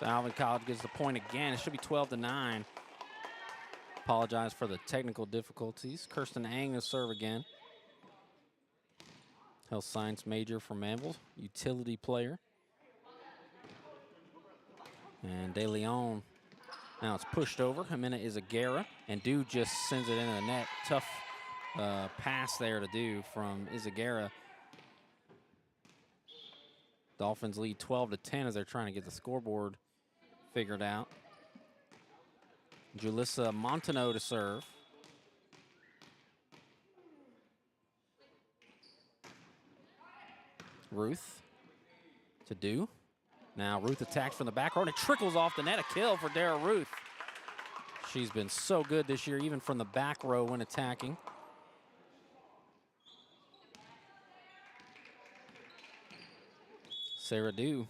Alvin College gets the point again. It should be 12-9. Apologize for the technical difficulties. Kirsten Ang to serve again. Health science major from Manville, utility player. And De Leon, now it's pushed over. Jimena Izagara, and Du just sends it into the net. Tough pass there to Do from Izagara. Dolphins lead 12-10 as they're trying to get the scoreboard figured out. Julissa Montano to serve. Ruth to Do. Now Ruth attacks from the back row, and it trickles off the net. A kill for Dara Ruth. She's been so good this year, even from the back row when attacking. Sarah Du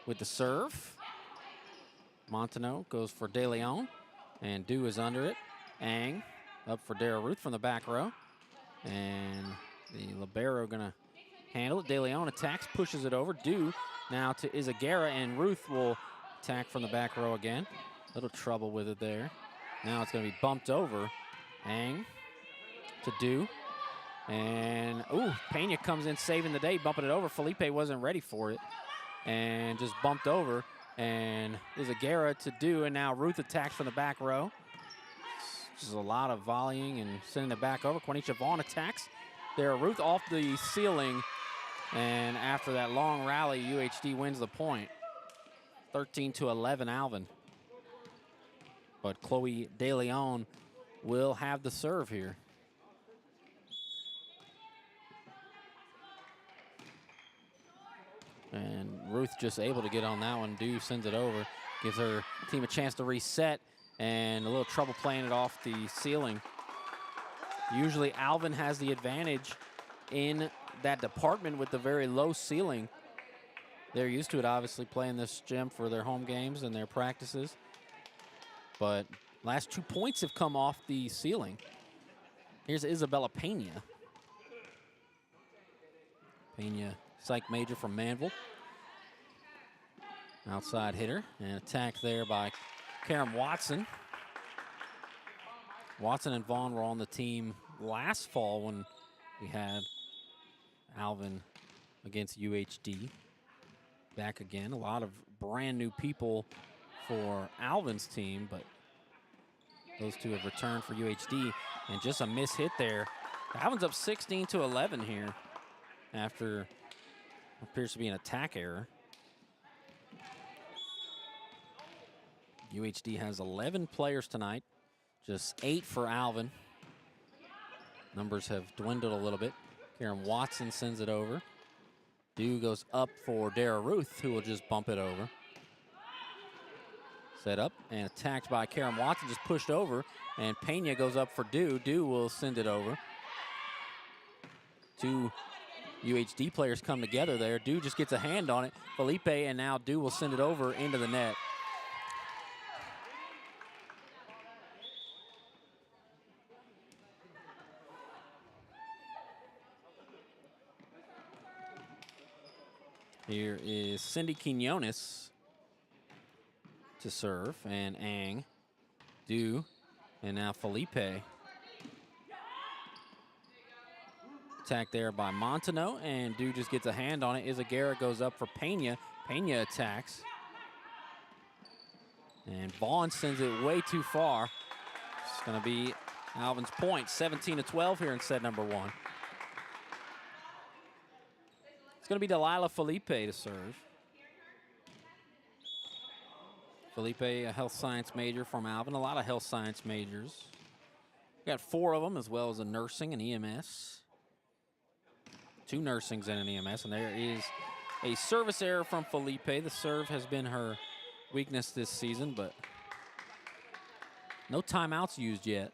with the serve. Montano goes for De Leon, and Du is under it. Ang up for Dara Ruth from the back row. And the libero gonna handle it. De Leon attacks, pushes it over. Du now to Izagara, and Ruth will attack from the back row again. Little trouble with it there. Now it's gonna be bumped over. Ang to Du. And, Pena comes in saving the day, bumping it over. Felipe wasn't ready for it and just bumped over. And Izagara to Do, and now Ruth attacks from the back row. Just a lot of volleying and sending it back over. Quanisha Vaughn attacks. There, Ruth off the ceiling. And after that long rally, UHD wins the point. 13-11 Alvin. But Chloe De Leon will have the serve here. And Ruth just able to get on that one. Du sends it over, gives her team a chance to reset, and a little trouble playing it off the ceiling. Usually Alvin has the advantage in that department with the very low ceiling. They're used to it, obviously, playing this gym for their home games and their practices. But last 2 points have come off the ceiling. Here's Isabella Pena. Pena, psych major from Manville. Outside hitter, and attack there by Karen Watson. Watson and Vaughn were on the team last fall when we had Alvin against UHD. Back again, a lot of brand new people for Alvin's team, but those two have returned for UHD, and just a miss hit there. Alvin's up 16-11 here after what appears to be an attack error. UHD has 11 players tonight, just 8 for Alvin. Numbers have dwindled a little bit. Karen Watson sends it over. Du goes up for Dara Ruth, who will just bump it over. Set up and attacked by Karen Watson, just pushed over, and Pena goes up for Du. Du will send it over. Two UHD players come together there. Du just gets a hand on it. Felipe, and now Du will send it over into the net. Here is Cindy Quinones to serve, and Ang, Du, and now Felipe. Attack there by Montano, and Du just gets a hand on it. Izagara goes up for Pena. Pena attacks. And Vaughn sends it way too far. It's going to be Alvin's point, 17-12 here in set number 1. It's going to be Delilah Felipe to serve. Felipe, a health science major from Alvin. A lot of health science majors. We got 4 of them, as well as a nursing and EMS. 2 nursings and an EMS, and there is a service error from Felipe. The serve has been her weakness this season, but no timeouts used yet.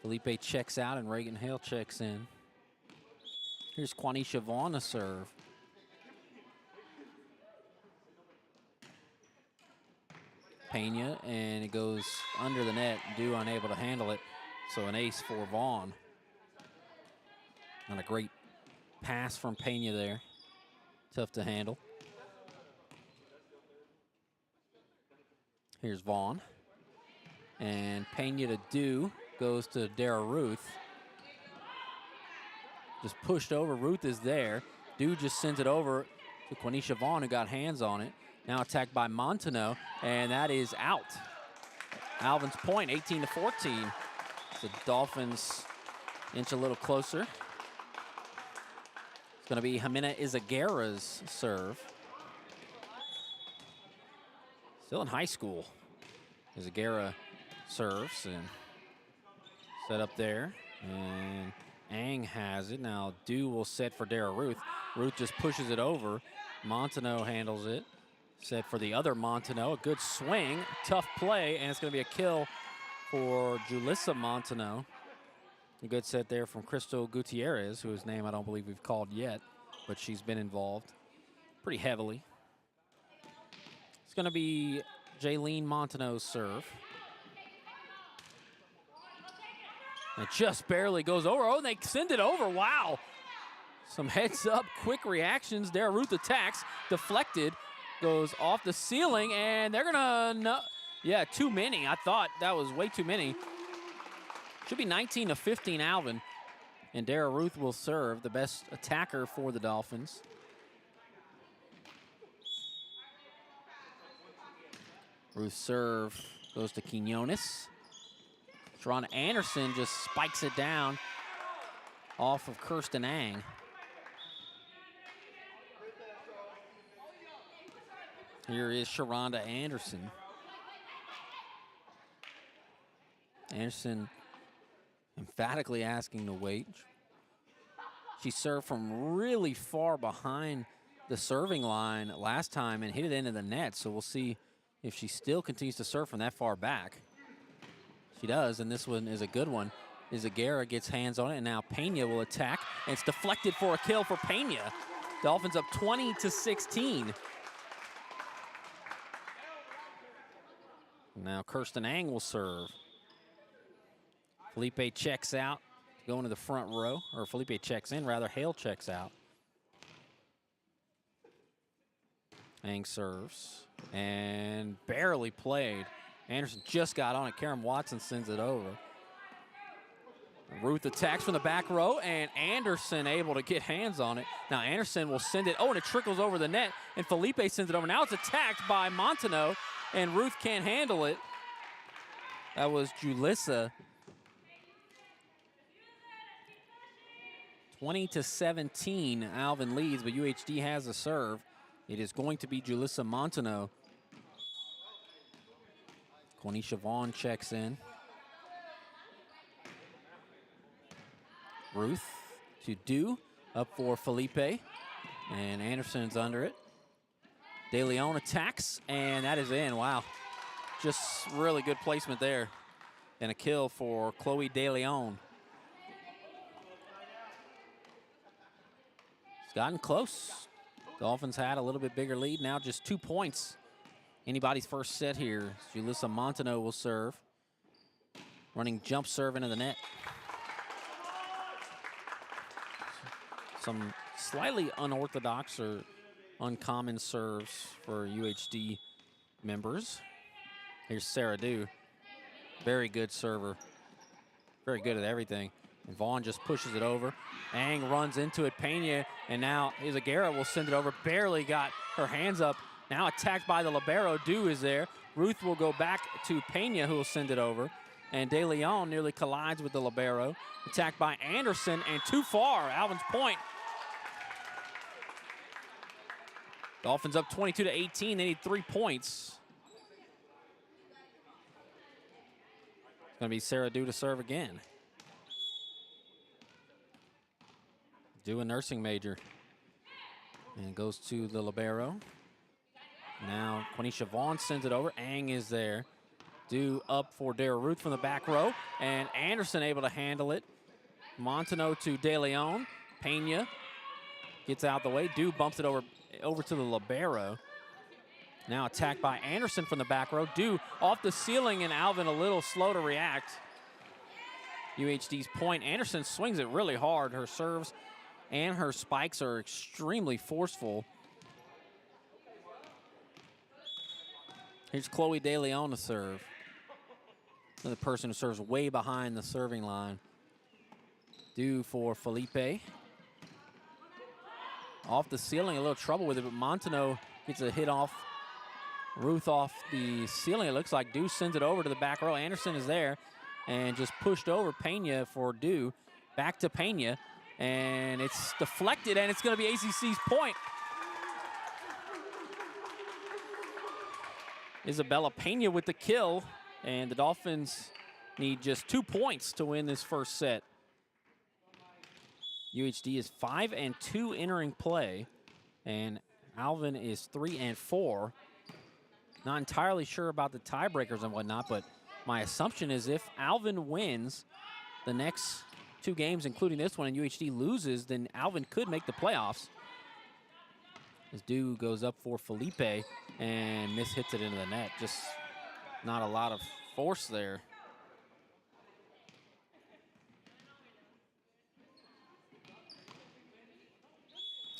Felipe checks out, and Reagan Hale checks in. Here's Quanisha Vaughn to serve. Pena, and it goes under the net. Du unable to handle it, so an ace for Vaughn. Not a great pass from Pena there. Tough to handle. Here's Vaughn. And Pena to Do. Goes to Dara Ruth. Just pushed over. Ruth is there. Do just sends it over to Quenisha Vaughn, who got hands on it. Now attacked by Montano, and that is out. Alvin's point, 18-14. The Dolphins inch a little closer. It's going to be Jimena Izagara's serve. Still in high school. Izagara serves and set up there. And Ang has it. Now Do will set for Dara Ruth. Ruth just pushes it over. Montano handles it. Set for the other Montano. A good swing, tough play, and it's going to be a kill for Julissa Montano. A good set there from Crystal Gutierrez, whose name I don't believe we've called yet, but she's been involved pretty heavily. It's going to be Jaylene Montano's serve. It just barely goes over. Oh, and they send it over. Wow. Some heads up, quick reactions. Dara Ruth attacks, deflected, goes off the ceiling, and they're gonna, no, yeah, too many. I thought that was way too many. Should be 19-15 Alvin, and Dara Ruth will serve, the best attacker for the Dolphins. Ruth serve goes to Quinones. Sharonda Anderson just spikes it down off of Kirsten Ang. Here is Sharonda Anderson. Anderson emphatically asking to wait. She served from really far behind the serving line last time and hit it into the net, so we'll see if she still continues to serve from that far back. She does, and this one is a good one. Izagara gets hands on it, and now Pena will attack, and it's deflected for a kill for Pena. Dolphins up 20-16. Now Kirsten Ang will serve. Felipe checks out, going to the front row, or Felipe checks in, rather. Hale checks out. Ang serves, and barely played. Anderson just got on it. Karen Watson sends it over. Ruth attacks from the back row, and Anderson able to get hands on it. Now Anderson will send it, oh, and it trickles over the net, and Felipe sends it over. Now it's attacked by Montano, and Ruth can't handle it. That was Julissa. 20-17, Alvin leads, but UHD has a serve. It is going to be Julissa Montano. Quenisha Vaughn checks in. Ruth to Do, up for Felipe, and Anderson's under it. De Leon attacks, and that is in. Wow, just really good placement there. And a kill for Chloe De Leon. It's gotten close. Dolphins had a little bit bigger lead, now just 2 points. Anybody's first set here. Julissa Montano will serve. Running jump serve into the net. Some slightly unorthodox or uncommon serves for UHD members. Here's Sarah Dew. Very good server. Very good at everything. And Vaughn just pushes it over. Ang runs into it. Pena, and now Izagara will send it over. Barely got her hands up. Now attacked by the libero. Dew is there. Ruth will go back to Pena, who will send it over. And De Leon nearly collides with the libero. Attacked by Anderson, and too far. Alvin's point. Dolphins up 22-18. They need 3 points. It's going to be Sarah Dew to serve again. Dew, a nursing major. And goes to the libero. Now Quenisha Vaughn sends it over. Ang is there. Dew up for Dara Ruth from the back row. And Anderson able to handle it. Montano to De Leon. Pena gets out the way. Dew bumps it over to the libero. Now attacked by Anderson from the back row. Dew off the ceiling, and Alvin a little slow to react. UHD's point. Anderson swings it really hard. Her serves and her spikes are extremely forceful. Here's Chloe De Leon to serve. Another person who serves way behind the serving line. Due for Felipe. Off the ceiling, a little trouble with it, but Montano gets a hit off Ruth off the ceiling. It looks like Due sends it over to the back row. Anderson is there and just pushed over Pena for Due. Back to Pena, and it's deflected, and it's going to be ACC's point. Isabella Pena with the kill, and the Dolphins need just 2 points to win this first set. UHD is 5-2 entering play, and Alvin is 3-4. Not entirely sure about the tiebreakers and whatnot, but my assumption is if Alvin wins the next 2 games, including this one, and UHD loses, then Alvin could make the playoffs. As Due goes up for Felipe and mishits it into the net. Just not a lot of force there.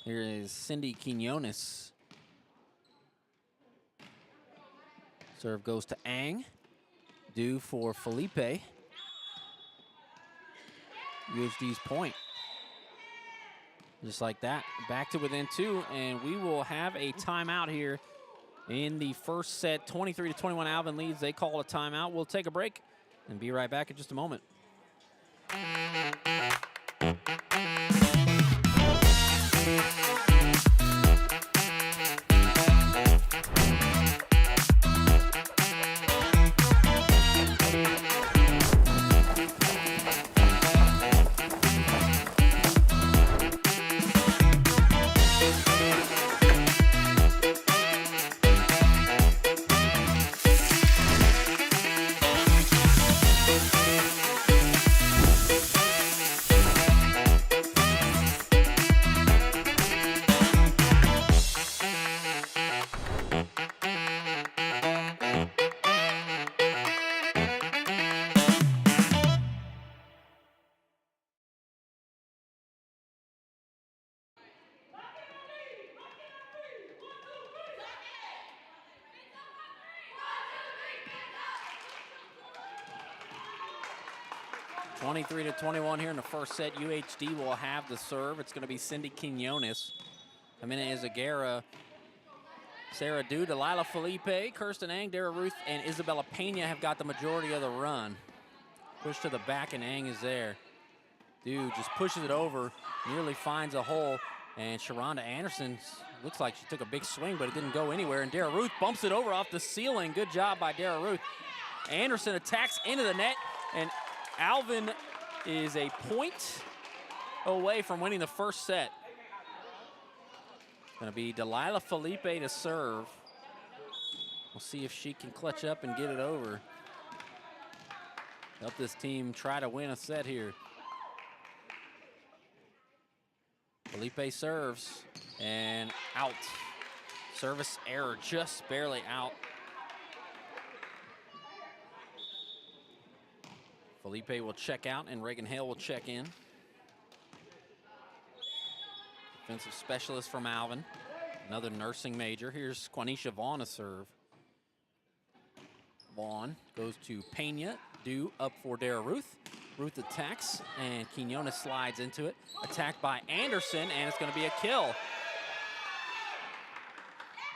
Here is Cindy Quinones. Serve goes to Ang. Due for Felipe. UHD's point. Just like that, back to within 2, and we will have a timeout here in the first set. 23-21, Alvin leads. They call a timeout. We'll take a break and be right back in just a moment. 23-21 here in the first set. UHD will have the serve. It's going to be Cindy Quinones. Amina Izaguirre, Sarah Due, Delilah Felipe, Kirsten Ang, Dara Ruth, and Isabella Pena have got the majority of the run. Push to the back, and Ang is there. Due just pushes it over, nearly finds a hole, and Sharonda Anderson looks like she took a big swing, but it didn't go anywhere, and Dara Ruth bumps it over off the ceiling. Good job by Dara Ruth. Anderson attacks into the net, and Alvin is a point away from winning the first set. Gonna be Delilah Felipe to serve. We'll see if she can clutch up and get it over. Help this team try to win a set here. Felipe serves and out. Service error, just barely out. Felipe will check out and Reagan Hale will check in. Defensive specialist from Alvin. Another nursing major. Here's Quanisha Vaughn to serve. Vaughn goes to Pena. Due up for Dara Ruth. Ruth attacks and Quinones slides into it. Attacked by Anderson, and it's going to be a kill.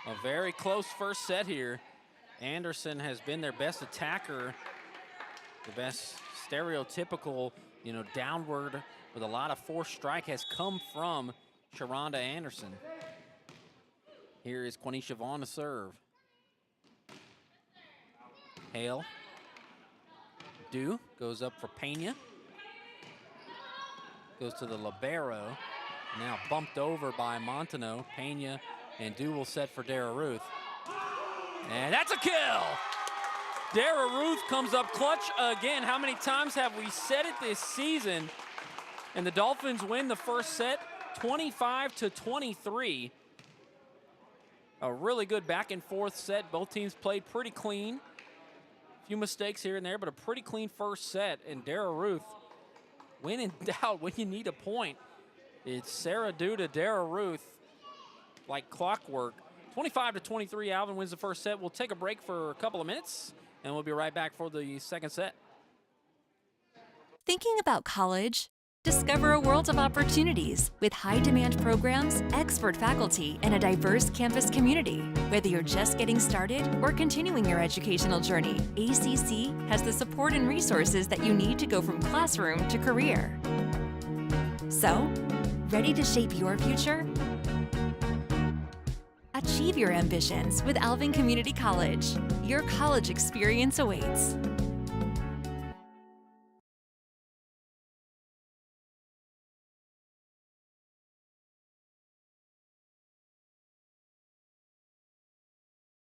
A very close first set here. Anderson has been their best attacker. The best stereotypical, downward with a lot of force strike has come from Sharonda Anderson. Here is Quanisha Vaughn to serve. Hale. Due goes up for Pena. Goes to the libero. Now bumped over by Montano. Pena and Due will set for Dara Ruth. And that's a kill! Dara Ruth comes up clutch again. How many times have we said it this season? And the Dolphins win the first set 25-23. A really good back and forth set. Both teams played pretty clean. A few mistakes here and there, but a pretty clean first set. And Dara Ruth, when in doubt, when you need a point, It's Sarah Dew to Dara Ruth, like clockwork. 25-23, Alvin wins the first set. We'll take a break for a couple of minutes, and we'll be right back for the second set. Thinking about college? Discover a world of opportunities with high-demand programs, expert faculty, and a diverse campus community. Whether you're just getting started or continuing your educational journey, ACC has the support and resources that you need to go from classroom to career. So, ready to shape your future? Achieve your ambitions with Alvin Community College. Your college experience awaits.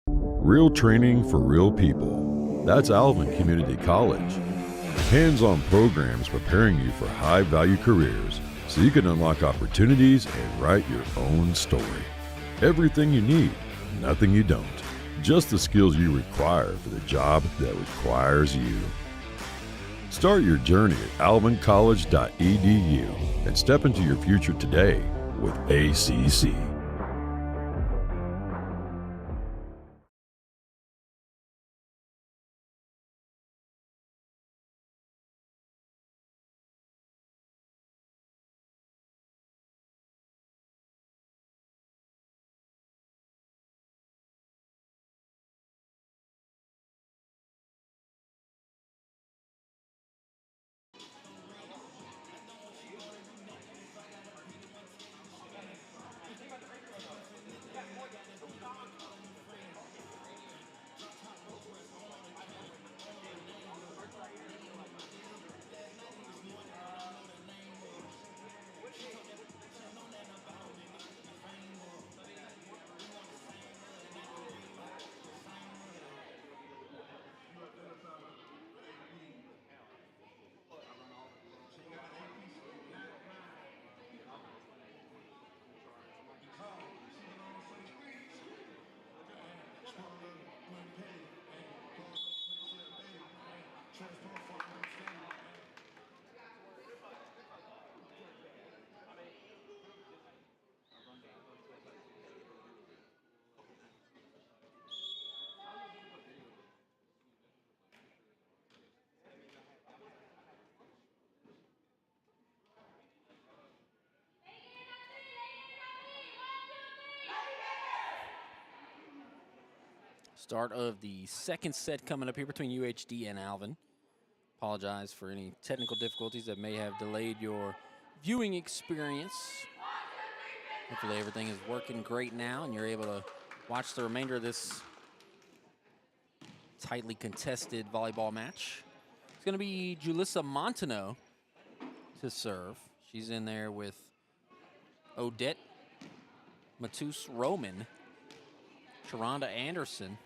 Real training for real people. That's Alvin Community College. Hands-on programs preparing you for high-value careers so you can unlock opportunities and write your own story. Everything you need, nothing you don't. Just the skills you require for the job that requires you. Start your journey at alvincollege.edu and step into your future today with ACC. Start of the second set coming up here between UHD and Alvin. Apologize for any technical difficulties that may have delayed your viewing experience. Hopefully everything is working great now and you're able to watch the remainder of this tightly contested volleyball match. It's going to be Julissa Montano to serve. She's in there with Odette Matus Roman, Sharonda Anderson,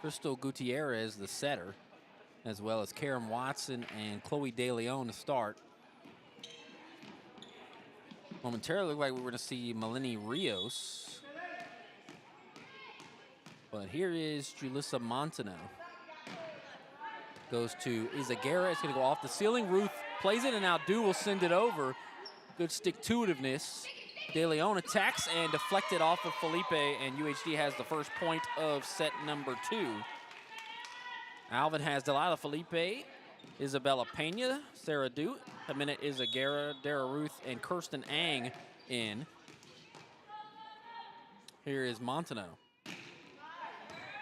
Crystal Gutierrez, the setter, as well as Karen Watson and Chloe De Leon to start. Momentarily, looked like we were going to see Melanie Rios. But here is Julissa Montano. Goes to Izagara. It's going to go off the ceiling. Ruth plays it, and now Du will send it over. Good stick-to-itiveness. De Leon attacks and deflected off of Felipe, and UHD has the first point of set number 2. Alvin has Delilah Felipe, Isabella Pena, Sarah Dew, Amina Izagara, Dara Ruth, and Kirsten Ang in. Here is Montano.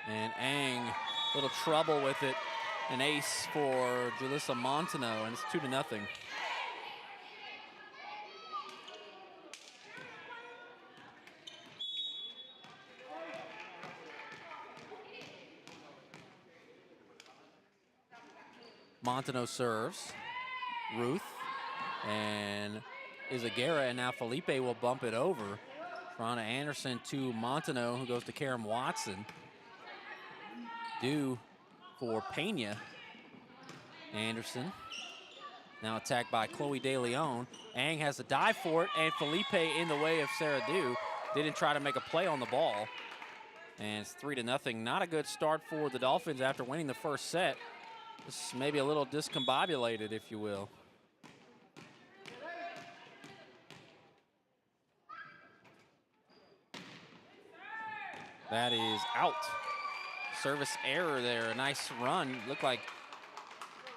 And Ang, little trouble with it. An ace for Julissa Montano, and it's 2-0. Montano serves. Ruth and Izagara, and now Felipe will bump it over. Ronna Anderson to Montano, who goes to Karen Watson. Due for Pena. Anderson. Now attacked by Chloe De Leon. Ang has to dive for it, and Felipe in the way of Sarah Dew. Didn't try to make a play on the ball. And it's 3-0. Not a good start for the Dolphins after winning the first set. This may be a little discombobulated, if you will. That is out. Service error there, a nice run. Looked like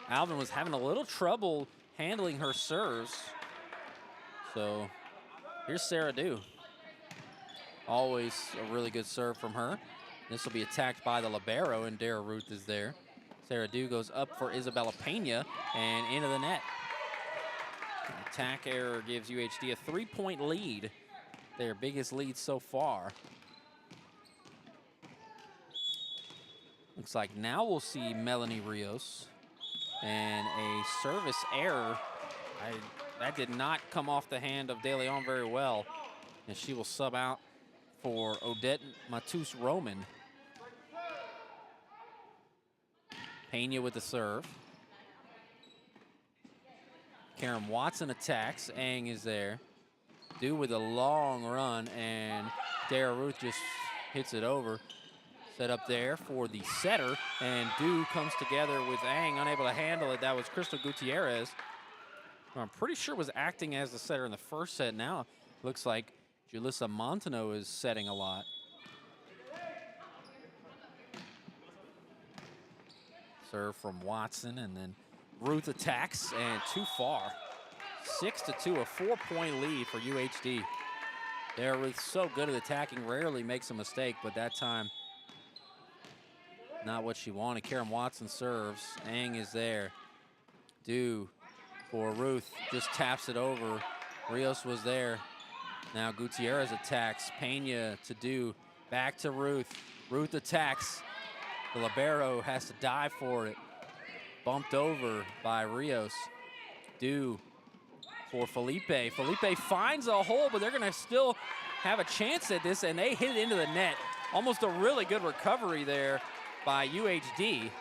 Alvin was having a little trouble handling her serves. So here's Sarah Dew. Always a really good serve from her. This will be attacked by the libero, and Dara Ruth is there. Sarah Dew goes up for Isabella Pena and into the net. Attack error gives UHD a 3-point lead. Their biggest lead so far. Looks like now we'll see Melanie Rios. And a service error. That did not come off the hand of De Leon very well. And she will sub out for Odette Matus-Roman. Pena with the serve. Karen Watson attacks. Ang is there. Dew with a long run, and Dara Ruth just hits it over. Set up there for the setter, and Dew comes together with Ang, unable to handle it. That was Crystal Gutierrez, who I'm pretty sure was acting as the setter in the first set. Now looks like Julissa Montano is setting a lot. Serve from Watson, and then Ruth attacks, and too far. 6-2, a 4-point lead for UHD. Dara Ruth so good at attacking, rarely makes a mistake, but that time, not what she wanted. Karen Watson serves. Ang is there. Dew for Ruth, just taps it over. Rios was there. Now Gutierrez attacks. Pena to Dew, back to Ruth. Ruth attacks. The libero has to dive for it. Bumped over by Rios. Dew for Felipe. Felipe finds a hole, but they're gonna still have a chance at this, and they hit it into the net. Almost a really good recovery there by UHD.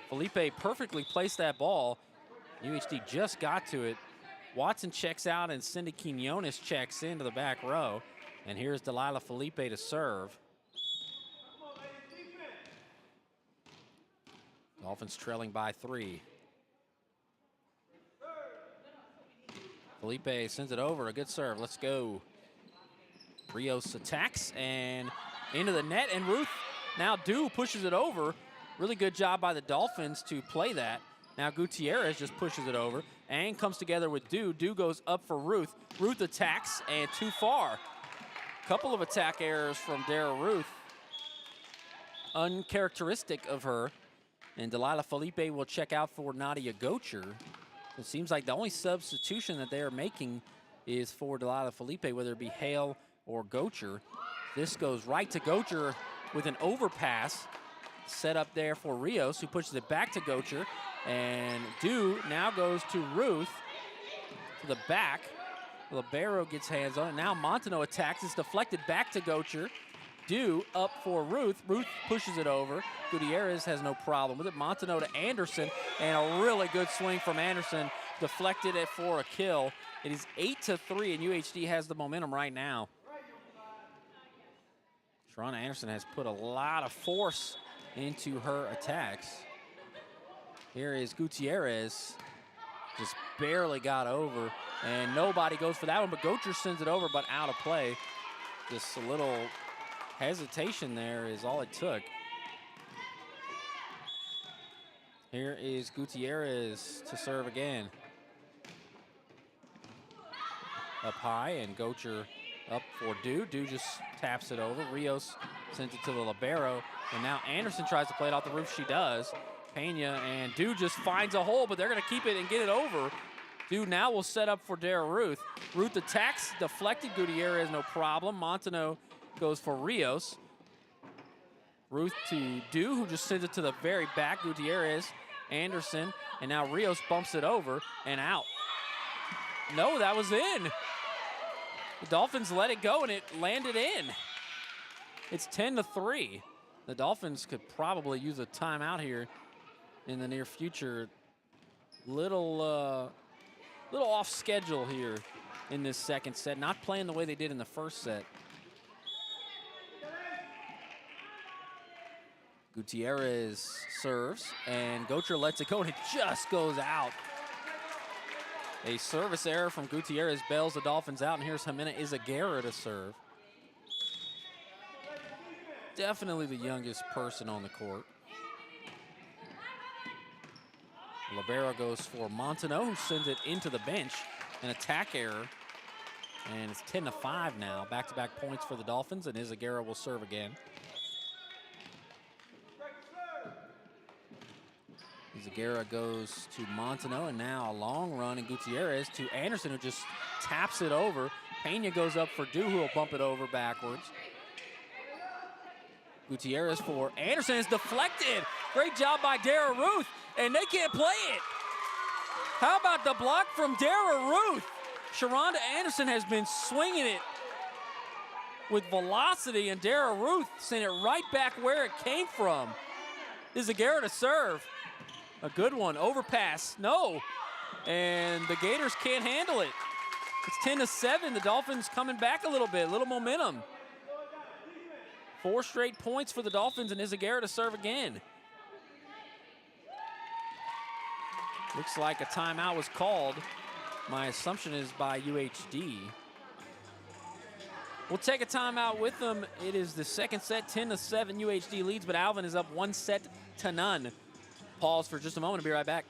Felipe perfectly placed that ball. UHD just got to it. Watson checks out, and Cindy Quinones checks into the back row. And here's Delilah Felipe to serve. Dolphins trailing by 3. Felipe sends it over, a good serve, let's go. Rios attacks and into the net, and Ruth, now Dew pushes it over. Really good job by the Dolphins to play that. Now Gutierrez just pushes it over. Ang comes together with Dew. Dew goes up for Ruth. Ruth attacks, and too far. Couple of attack errors from Dara Ruth. Uncharacteristic of her. And Delilah Felipe will check out for Nadia Gocher. It seems like the only substitution that they are making is for Delilah Felipe, whether it be Hale or Gocher. This goes right to Gocher with an overpass set up there for Rios, who pushes it back to Gocher. And Dew now goes to Ruth to the back. Libero gets hands on it. Now Montano attacks. It's deflected back to Gocher. Dew up for Ruth. Ruth pushes it over. Gutierrez has no problem with it. Montano to Anderson, and a really good swing from Anderson. Deflected it for a kill. It is 8-3, and UHD has the momentum right now. Sharonda Anderson has put a lot of force into her attacks. Here is Gutierrez. Just barely got over, and nobody goes for that one, but Gocher sends it over, but out of play. Just a little hesitation there is all it took. Here is Gutierrez to serve again. Up high, and Gocher up for Dew. Dew just taps it over. Rios sends it to the libero, and now Anderson tries to play it off the roof. She does. Pena and Dew just finds a hole, but they're going to keep it and get it over. Dew now will set up for Dara Ruth. Ruth attacks, deflected. Gutierrez, no problem. Montano goes for Rios. Ruth to Dew, who just sends it to the very back. Gutierrez, Anderson, and now Rios bumps it over and out. No, that was in. The Dolphins let it go, and it landed in. It's 10-3. The Dolphins could probably use a timeout here in the near future. Little off schedule here in this second set. Not playing the way they did in the first set. Gutierrez serves, and Gocher lets it go, and it just goes out. A service error from Gutierrez bails the Dolphins out, and here's Jimena Izaguirre to serve. definitely the youngest person on the court. Libero goes for Montaneau, who sends it into the bench. An attack error. And it's 10-5 now. Back-to-back points for the Dolphins, and Izagara will serve again. Izagara goes to Montaneau, and now a long run, and Gutierrez to Anderson, who just taps it over. Pena goes up for Dew, who will bump it over backwards. Gutierrez for Anderson is deflected. Great job by Dara Ruth, and they can't play it. How about the block from Dara Ruth? Sharonda Anderson has been swinging it with velocity, and Dara Ruth sent it right back where it came from. Izagara to serve. A good one, overpass, no. And the Gators can't handle it. It's 10-7, the Dolphins coming back a little bit, a little momentum. 4 straight points for the Dolphins, and Izagara to serve again. Looks like a timeout was called. My assumption is by UHD. We'll take a timeout with them. It is the second set, 10-7, UHD leads, but Alvin is up 1-0. Pause for just a moment, I'll be right back.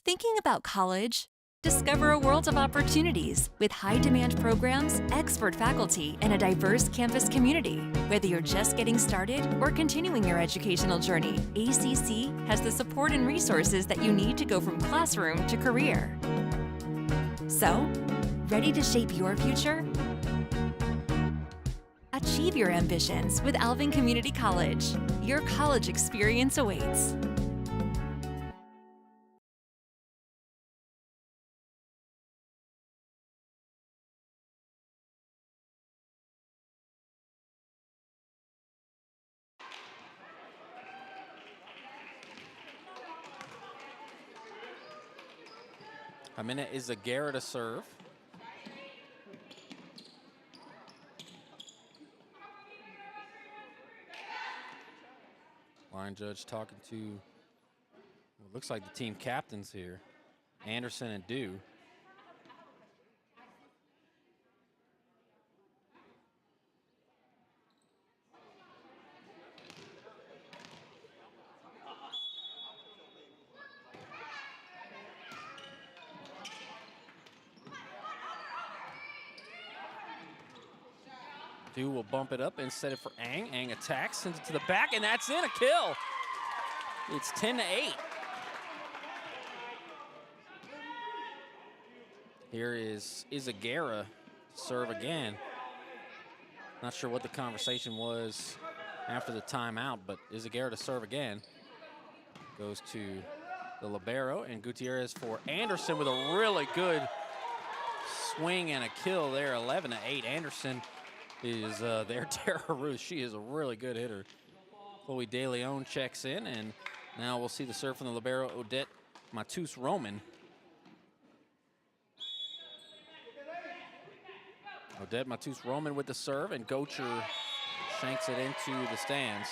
Thinking about college? Discover a world of opportunities with high-demand programs, expert faculty, and a diverse campus community. Whether you're just getting started or continuing your educational journey, ACC has the support and resources that you need to go from classroom to career. So, ready to shape your future? Achieve your ambitions with Alvin Community College. Your college experience awaits. Amina Izagara to serve. Line judge talking to what looks like the team captains here, Anderson and Dew. Dew will bump it up and set it for Ang. Ang attacks, sends it to the back, and that's in, a kill. It's 10-8. Here is Izagara serve again. Not sure what the conversation was after the timeout, but Izagara to serve again. Goes to the libero, and Gutierrez for Anderson with a really good swing and a kill there, 11-8. Anderson is there. Tara Ruth, she is a really good hitter. Chloe De Leon checks in, and now we'll see the serve from the libero, Odette Matus-Roman. Odette Matus-Roman with the serve, and Gocher shanks it into the stands.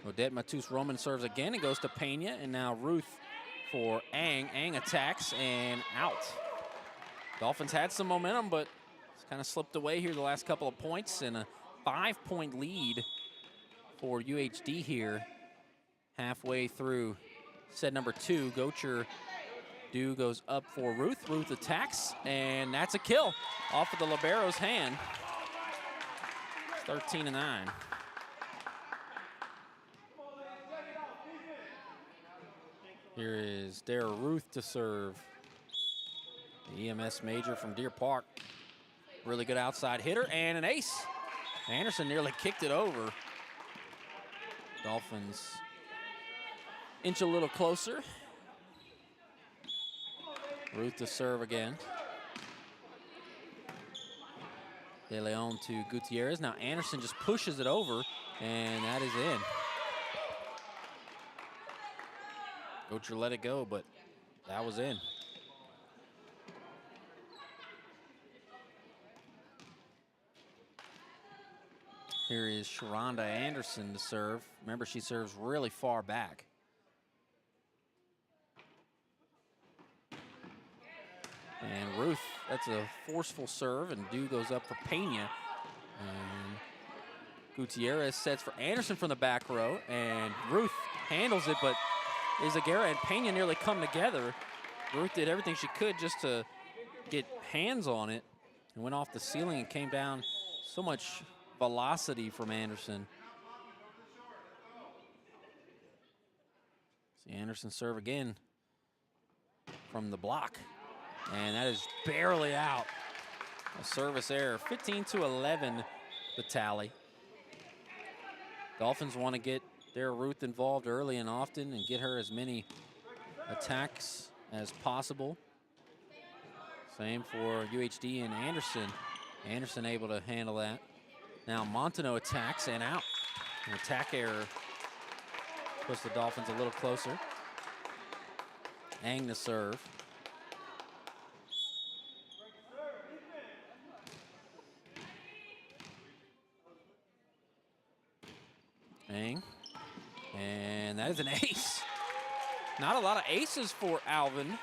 Odette Matus-Roman serves again and goes to Pena, and now Ruth for Ang. Ang attacks and out. Dolphins had some momentum, but it's kind of slipped away here the last couple of points, and a 5-point lead for UHD here. Halfway through set number 2, Gocher Dew goes up for Ruth. Ruth attacks, and that's a kill off of the libero's hand. 13-9. Here is Dara Ruth to serve. The EMS major from Deer Park. Really good outside hitter and an ace. Anderson nearly kicked it over. Dolphins inch a little closer. Ruth to serve again. De Leon to Gutierrez. Now Anderson just pushes it over, and that is in. Gocher let it go, but that was in. Here is Sharonda Anderson to serve. Remember, she serves really far back. And Ruth, that's a forceful serve, and Dew goes up for Pena. And Gutierrez sets for Anderson from the back row, and Ruth handles it, but Izagirre and Pena nearly come together. Ruth did everything she could just to get hands on it, and went off the ceiling and came down. So much velocity from Anderson. See Anderson serve again from the block, and that is barely out. A service error. 15-11 the tally. Dolphins want to get their Ruth involved early and often and get her as many attacks as possible. Same for UHD and Anderson. Anderson able to handle that. Now Montaneau attacks and out. An attack error puts the Dolphins a little closer. Ang the serve. Ang. And that is an ace. Not a lot of aces for Alvin.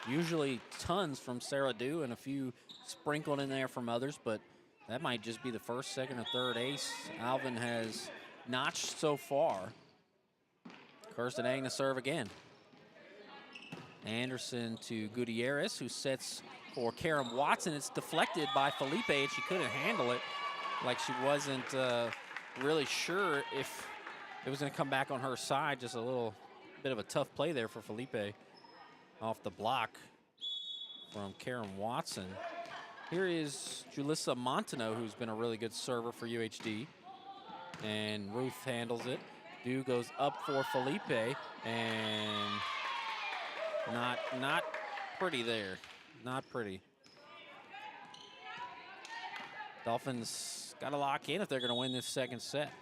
Usually tons from Sarah Dew and a few sprinkled in there from others, but that might just be the first, second, or third ace Alvin has notched so far. Kirsten Ang to serve again. Anderson to Gutierrez, who sets for Karen Watson. It's deflected by Felipe, and she couldn't handle it. Like she wasn't really sure if it was going to come back on her side. Just a little bit of a tough play there for Felipe. Off the block from Karen Watson. Here is Julissa Montaneau, who's been a really good server for UHD. And Ruth handles it. Dew goes up for Felipe, and not pretty there. Not pretty. Dolphins got to lock in if they're going to win this second set.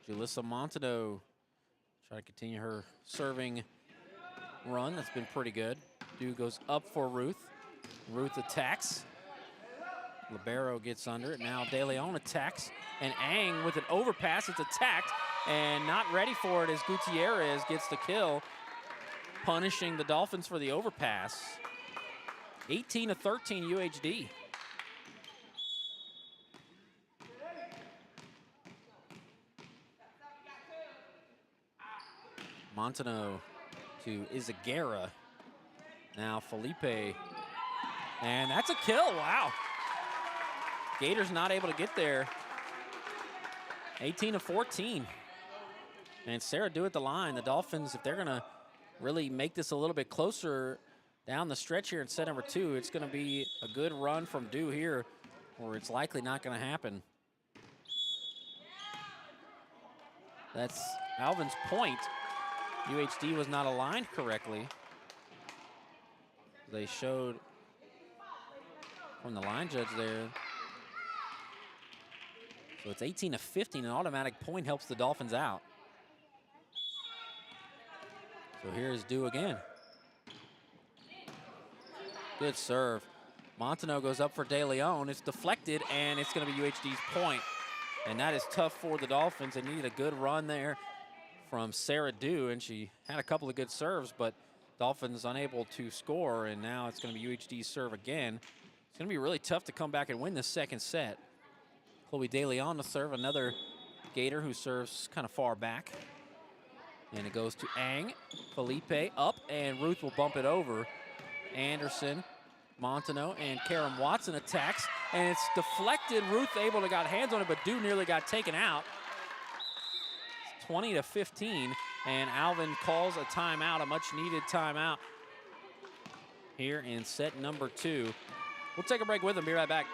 Julissa Montaneau trying to continue her serving run. That's been pretty good. Dew goes up for Ruth. Ruth attacks. Libero gets under it. Now De Leon attacks. And Ang with an overpass. It's attacked. And not ready for it as Gutierrez gets the kill, punishing the Dolphins for the overpass. 18-13 UHD. Montaneau to Izagirre. Now Felipe. And that's a kill, wow. Gators not able to get there. 18-14. And Sarah Dew at the line. The Dolphins, if they're gonna really make this a little bit closer down the stretch here in set number 2, it's gonna be a good run from Dew here, or it's likely not gonna happen. That's Alvin's point. UHD was not aligned correctly. They showed from the line judge there. So it's 18-15. An automatic point helps the Dolphins out. So here's Dew again. Good serve. Montaneau goes up for De Leon. It's deflected, and it's going to be UHD's point. And that is tough for the Dolphins. They needed a good run there from Sarah Dew, and she had a couple of good serves, but Dolphins unable to score, and now it's going to be UHD's serve again. It's going to be really tough to come back and win this second set. Chloe De Leon to serve, another Gator who serves kind of far back. And it goes to Ang. Felipe up, and Ruth will bump it over. Anderson, Montaneau, and Karen Watson attacks, and it's deflected. Ruth able to got hands on it, but Dew nearly got taken out. 20-15, and Alvin calls a timeout, a much-needed timeout here in set number 2. We'll take a break with them. Be right back.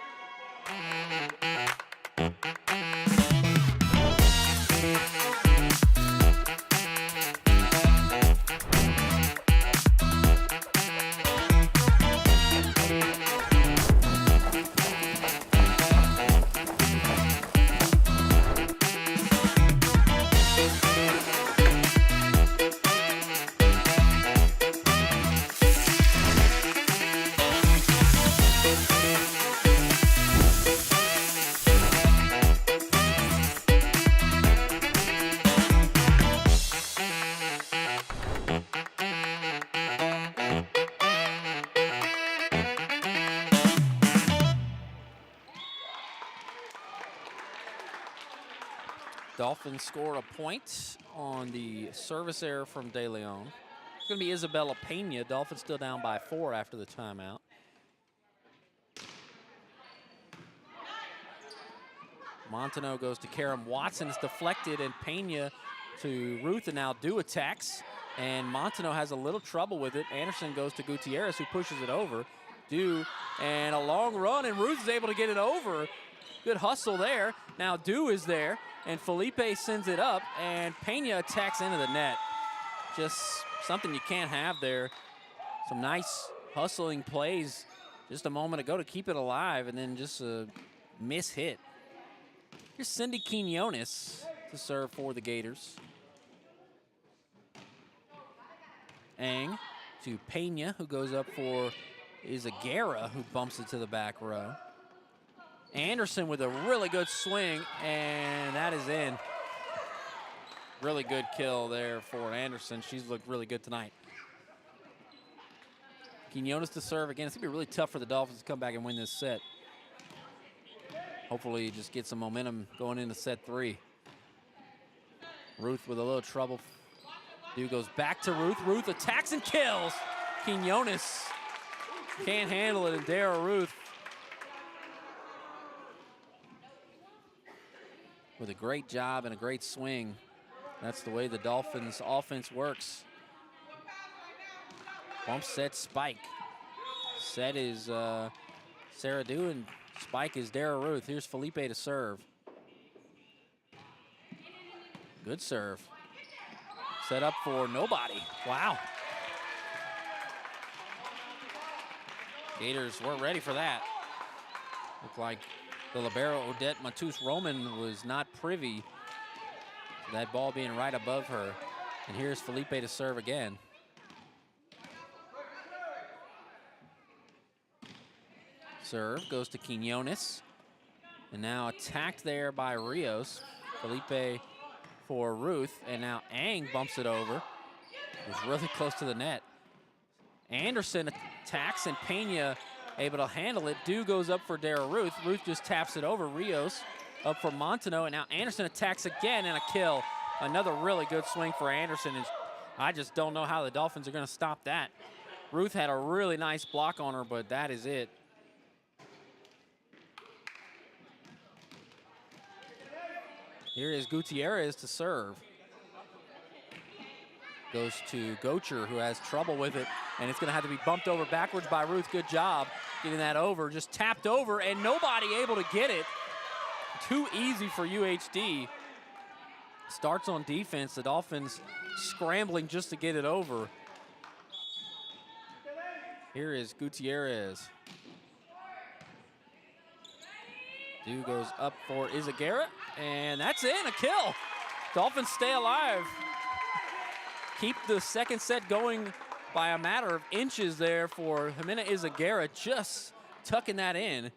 Dolphins score a point on the service error from De Leon. It's going to be Isabella Pena. Dolphins still down by 4 after the timeout. Montaneau goes to Karam Watson. It's deflected, and Pena to Ruth, and now Du attacks. And Montaneau has a little trouble with it. Anderson goes to Gutierrez, who pushes it over. Du, and a long run, and Ruth is able to get it over. Good hustle there. Now Du is there, and Felipe sends it up, and Pena attacks into the net. Just something you can't have there. Some nice hustling plays just a moment ago to keep it alive, and then just a miss hit. Here's Cindy Quinones to serve for the Gators. Ang to Pena, who goes up for Izaguirre, who bumps it to the back row. Anderson with a really good swing, and that is in. Really good kill there for Anderson. She's looked really good tonight. Quinones to serve again. It's going to be really tough for the Dolphins to come back and win this set. Hopefully just get some momentum going into set 3. Ruth with a little trouble. Du goes back to Ruth. Ruth attacks and kills. Quinones can't handle it, and Dara Ruth with a great job and a great swing. That's the way the Dolphins offense works. Bump set, spike. Set is Sarah Du, and spike is Dara Ruth. Here's Felipe to serve. Good serve. Set up for nobody. Wow. Gators weren't ready for that. Looked like the libero Odette Matus-Roman was not privy to that ball being right above her. And here's Felipe to serve again. Serve goes to Quinones. And now attacked there by Rios. Felipe for Ruth, and now Ang bumps it over. It was really close to the net. Anderson attacks, and Pena able to handle it. Du goes up for Dara Ruth. Ruth just taps it over. Rios up for Montaneau, and now Anderson attacks again, and a kill. Another really good swing for Anderson, and I just don't know how the Dolphins are going to stop that. Ruth had a really nice block on her, but that is it. Here is Gutierrez to serve. Goes to Gocher, who has trouble with it, and it's going to have to be bumped over backwards by Ruth. Good job getting that over. Just tapped over, and nobody able to get it. Too easy for UHD. Starts on defense. The Dolphins scrambling just to get it over. Here is Gutierrez. Du goes up for Izaguirre, and that's in, a kill. Dolphins stay alive. Keep the second set going by a matter of inches there for Jimena Izaguirre, just tucking that in.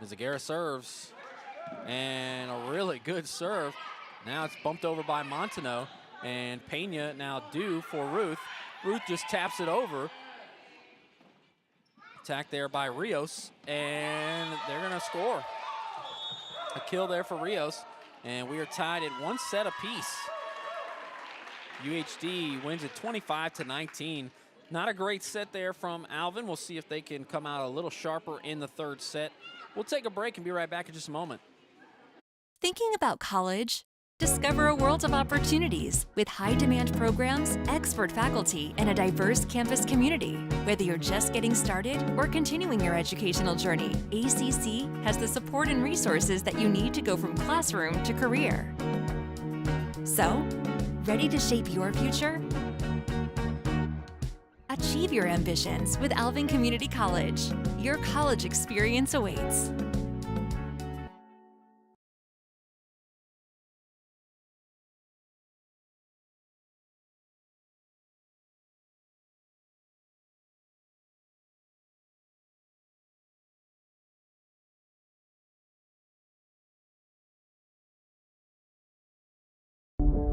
Izaguirre serves, and a really good serve. Now it's bumped over by Montaneau, and Pena now Du for Ruth. Ruth just taps it over. Attack there by Rios, and they're gonna score. A kill there for Rios, and we are tied at 1 set apiece. UHD wins it 25-19. Not a great set there from Alvin. We'll see if they can come out a little sharper in the third set. We'll take a break and be right back in just a moment. Thinking about college? Discover a world of opportunities with high-demand programs, expert faculty, and a diverse campus community. Whether you're just getting started or continuing your educational journey, ACC has the support and resources that you need to go from classroom to career. So, ready to shape your future? Achieve your ambitions with Alvin Community College. Your college experience awaits.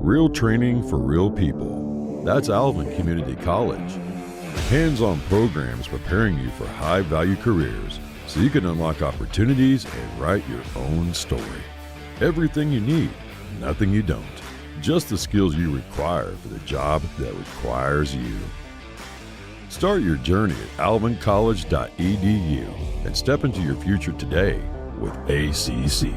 Real training for real people. That's Alvin Community College. Hands-on programs preparing you for high-value careers so you can unlock opportunities and write your own story. Everything you need, nothing you don't. Just the skills you require for the job that requires you. Start your journey at alvincollege.edu and step into your future today with ACC.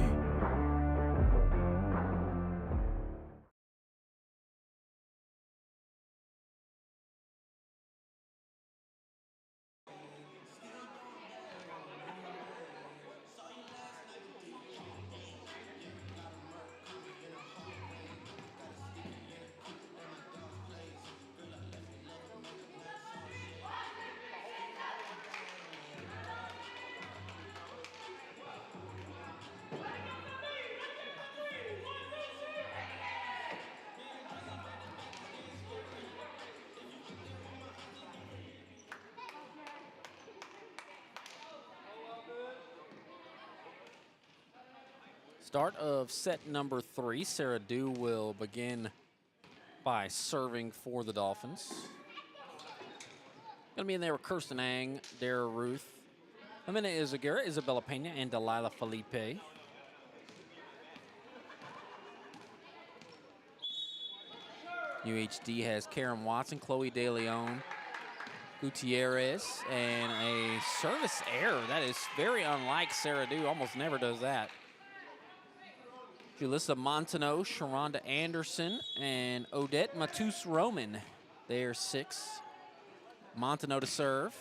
Start of set number 3. Sarah Dew will begin by serving for the Dolphins. Going to be in there with Kirsten Ang, Dara Ruth, Amina Izagara, Isabella Pena, and Delilah Felipe. UHD has Karen Watson, Chloe De Leon, Gutierrez, and a service error. That is very unlike Sarah Dew. Almost never does that. Julissa Montaneau, Sharonda Anderson, and Odette Matus-Roman. They're 6. Montaneau to serve.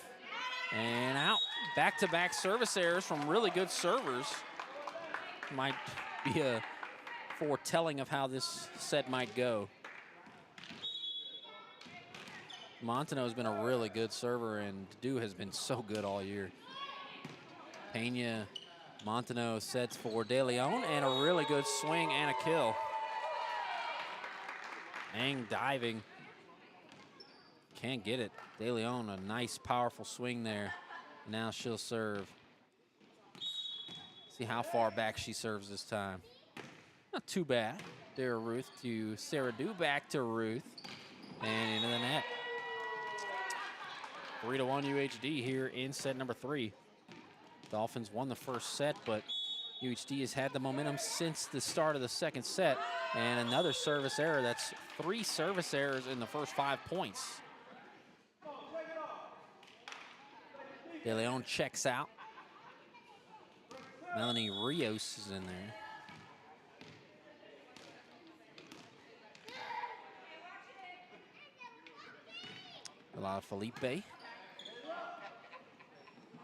And out. Back-to-back service errors from really good servers. Might be a foretelling of how this set might go. Montaneau has been a really good server, and Dew has been so good all year. Pena, Montaneau sets for De Leon, and a really good swing and a kill. Ang diving. Can't get it. De Leon, a nice, powerful swing there. Now she'll serve. See how far back she serves this time. Not too bad. Dara Ruth to Sarah Dew, back to Ruth, and into the net. 3-1 UHD here in set number 3. Dolphins won the first set, but UHD has had the momentum since the start of the second set. And another service error. That's 3 service errors in the first 5 points. De Leon checks out. Melanie Rios is in there. Delilah Felipe.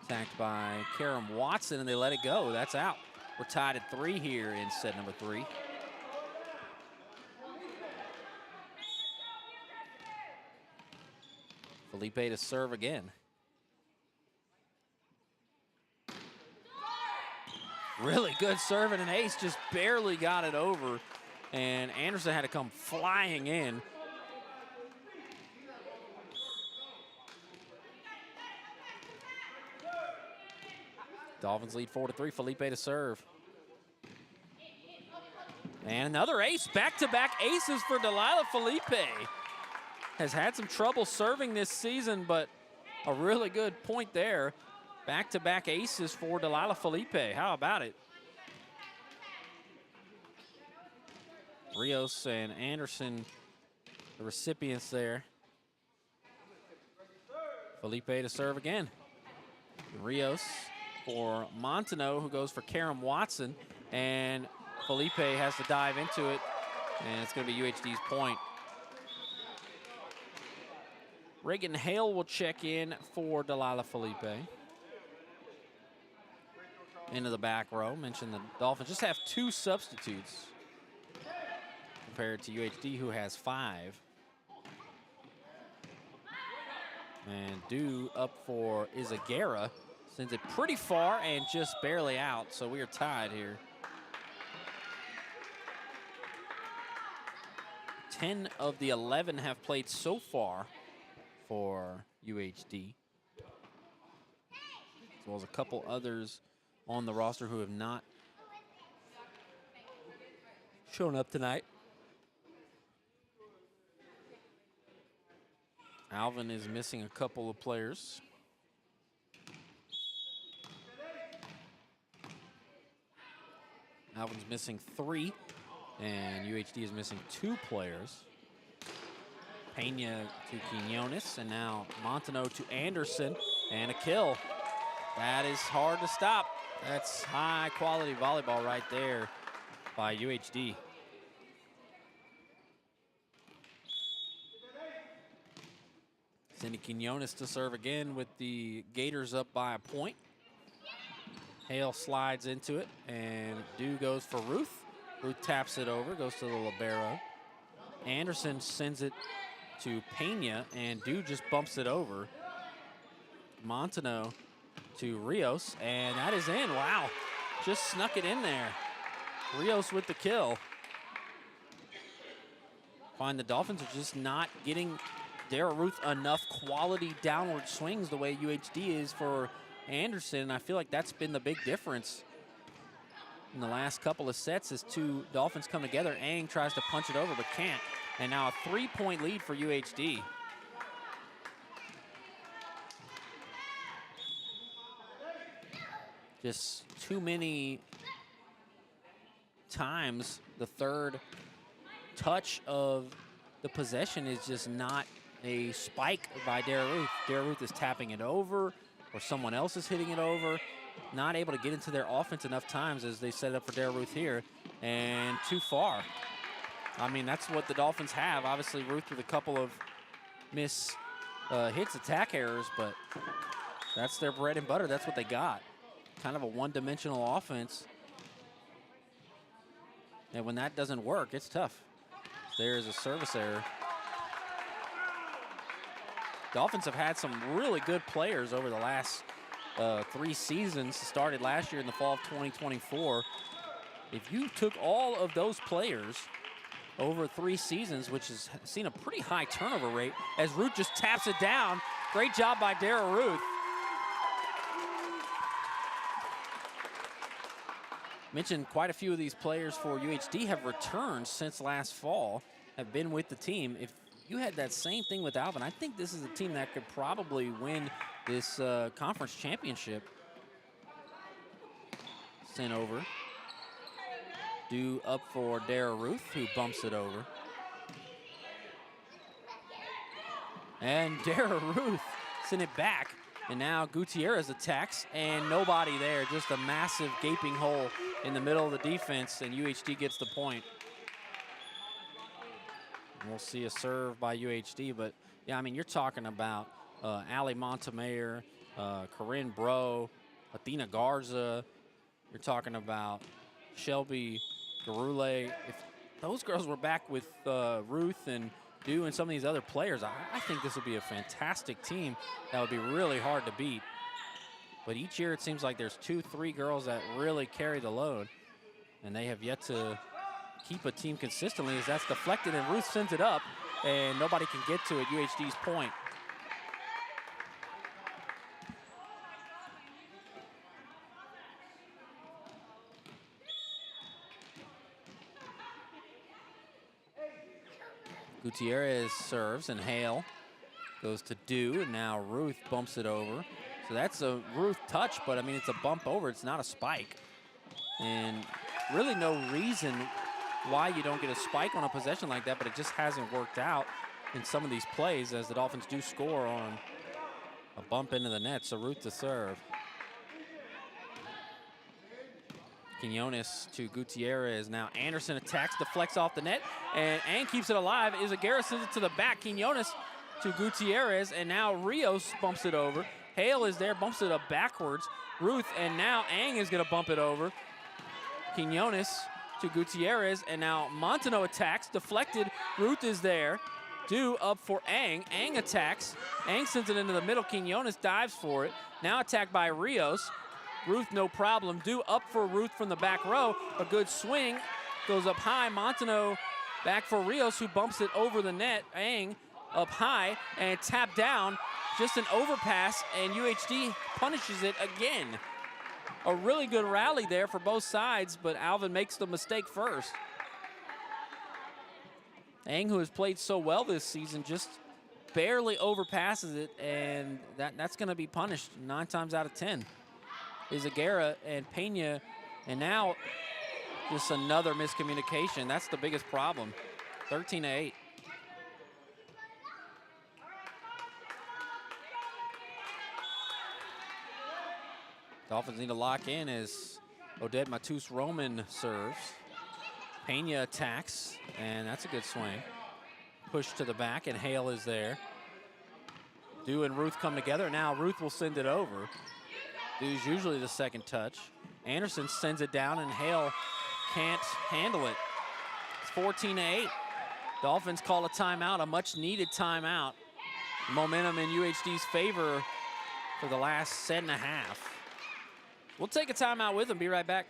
Attacked by Karen Watson, and they let it go. That's out. We're tied at 3 here in set number 3. Felipe to serve again. Really good serve and an ace, just barely got it over. And Anderson had to come flying in. Dolphins lead 4-3. Felipe to serve. And another ace. Back-to-back aces for Delilah Felipe. Has had some trouble serving this season, but a really good point there. Back-to-back aces for Delilah Felipe. How about it? Rios and Anderson, the recipients there. Felipe to serve again. Rios for Montaneau, who goes for Karen Watson, and Felipe has to dive into it, and it's going to be UHD's point. Reagan Hale will check in for Delilah Felipe. Into the back row. Mentioned the Dolphins just have 2 substitutes compared to UHD, who has 5. And Dew up for Izagara. Sends it pretty far and just barely out, so we are tied here. 10 of the 11 have played so far for UHD, as well as a couple others on the roster who have not shown up tonight. Alvin is missing a couple of players. Alvin's missing 3, and UHD is missing 2 players. Pena to Quinones, and now Montano to Anderson, and a kill. That is hard to stop. That's high quality volleyball right there by UHD. Cindy Quinones to serve again with the Gators up by a point. Hale slides into it, and Dew goes for Ruth. Ruth taps it over, goes to the libero. Anderson sends it to Pena, and Dew just bumps it over. Montano to Rios, and that is in. Wow, just snuck it in there. Rios with the kill. Find the Dolphins are just not getting Dara Ruth enough quality downward swings the way UHD is for Anderson, and I feel like that's been the big difference in the last couple of sets as 2 Dolphins come together. Ang tries to punch it over but can't, and now a 3-point lead for UHD. Just too many times the third touch of the possession is just not a spike by Dara Ruth. Dara Ruth is tapping it over, or someone else is hitting it over. Not able to get into their offense enough times as they set it up for Dara Ruth here, and too far. I mean, that's what the Dolphins have. Obviously, Ruth with a couple of hits, attack errors, but that's their bread and butter. That's what they got. Kind of a one-dimensional offense. And when that doesn't work, it's tough. There's a service error. Dolphins have had some really good players over the last 3 seasons. Started last year in the fall of 2024. If you took all of those players over 3 seasons, which has seen a pretty high turnover rate, as Ruth just taps it down. Great job by Dara Ruth. Mentioned quite a few of these players for UHD have returned since last fall, have been with the team. If you had that same thing with Alvin, I think this is a team that could probably win this conference championship. Sent over. Dew up for Dara Ruth, who bumps it over. And Dara Ruth sent it back. And now Gutierrez attacks, and nobody there. Just a massive gaping hole in the middle of the defense, and UHD gets the point. And we'll see a serve by UHD, but yeah, I mean, you're talking about Ali Montemayor, Corinne Bro, Athena Garza. You're talking about Shelby Garule. If those girls were back with Ruth and Dew and some of these other players, I think this would be a fantastic team that would be really hard to beat. But each year it seems like there's 2, 3 girls that really carry the load, and they have yet to keep a team consistently as that's deflected, and Ruth sends it up, and nobody can get to it. UHD's point. Gutierrez serves, and Hale goes to Dew, and now Ruth bumps it over. So that's a Ruth touch, but I mean, it's a bump over. It's not a spike. And really no reason why you don't get a spike on a possession like that, but it just hasn't worked out in some of these plays as the Dolphins do score on a bump into the net. So Ruth to serve. Quinones to Gutierrez. Now Anderson attacks, deflects off the net, and keeps it alive. Izagara sends it to the back. Quinones to Gutierrez, and now Rios bumps it over. Hale is there, bumps it up backwards. Ruth, and now Ang is going to bump it over. Quinones to Gutierrez, and now Montano attacks, deflected. Ruth is there. Dew up for Ang. Ang attacks. Ang sends it into the middle. Quinones dives for it. Now attacked by Rios. Ruth, no problem. Dew up for Ruth from the back row. A good swing. Goes up high. Montano back for Rios, who bumps it over the net. Ang up high and tapped down. Just an overpass, and UHD punishes it again. A really good rally there for both sides, but Alvin makes the mistake first. Ang, who has played so well this season, just barely overpasses it, and that's going to be punished 9 times out of 10. Izagirre and Pena, and now just another miscommunication. That's the biggest problem. 13-8. Dolphins need to lock in as Odette Matus-Roman serves. Pena attacks, and that's a good swing. Push to the back, and Hale is there. Dew and Ruth come together. Now Ruth will send it over. Dew's usually the second touch. Anderson sends it down, and Hale can't handle it. It's 14-8. Dolphins call a timeout, a much-needed timeout. Momentum in UHD's favor for the last set and a half. We'll take a timeout with them. Be right back.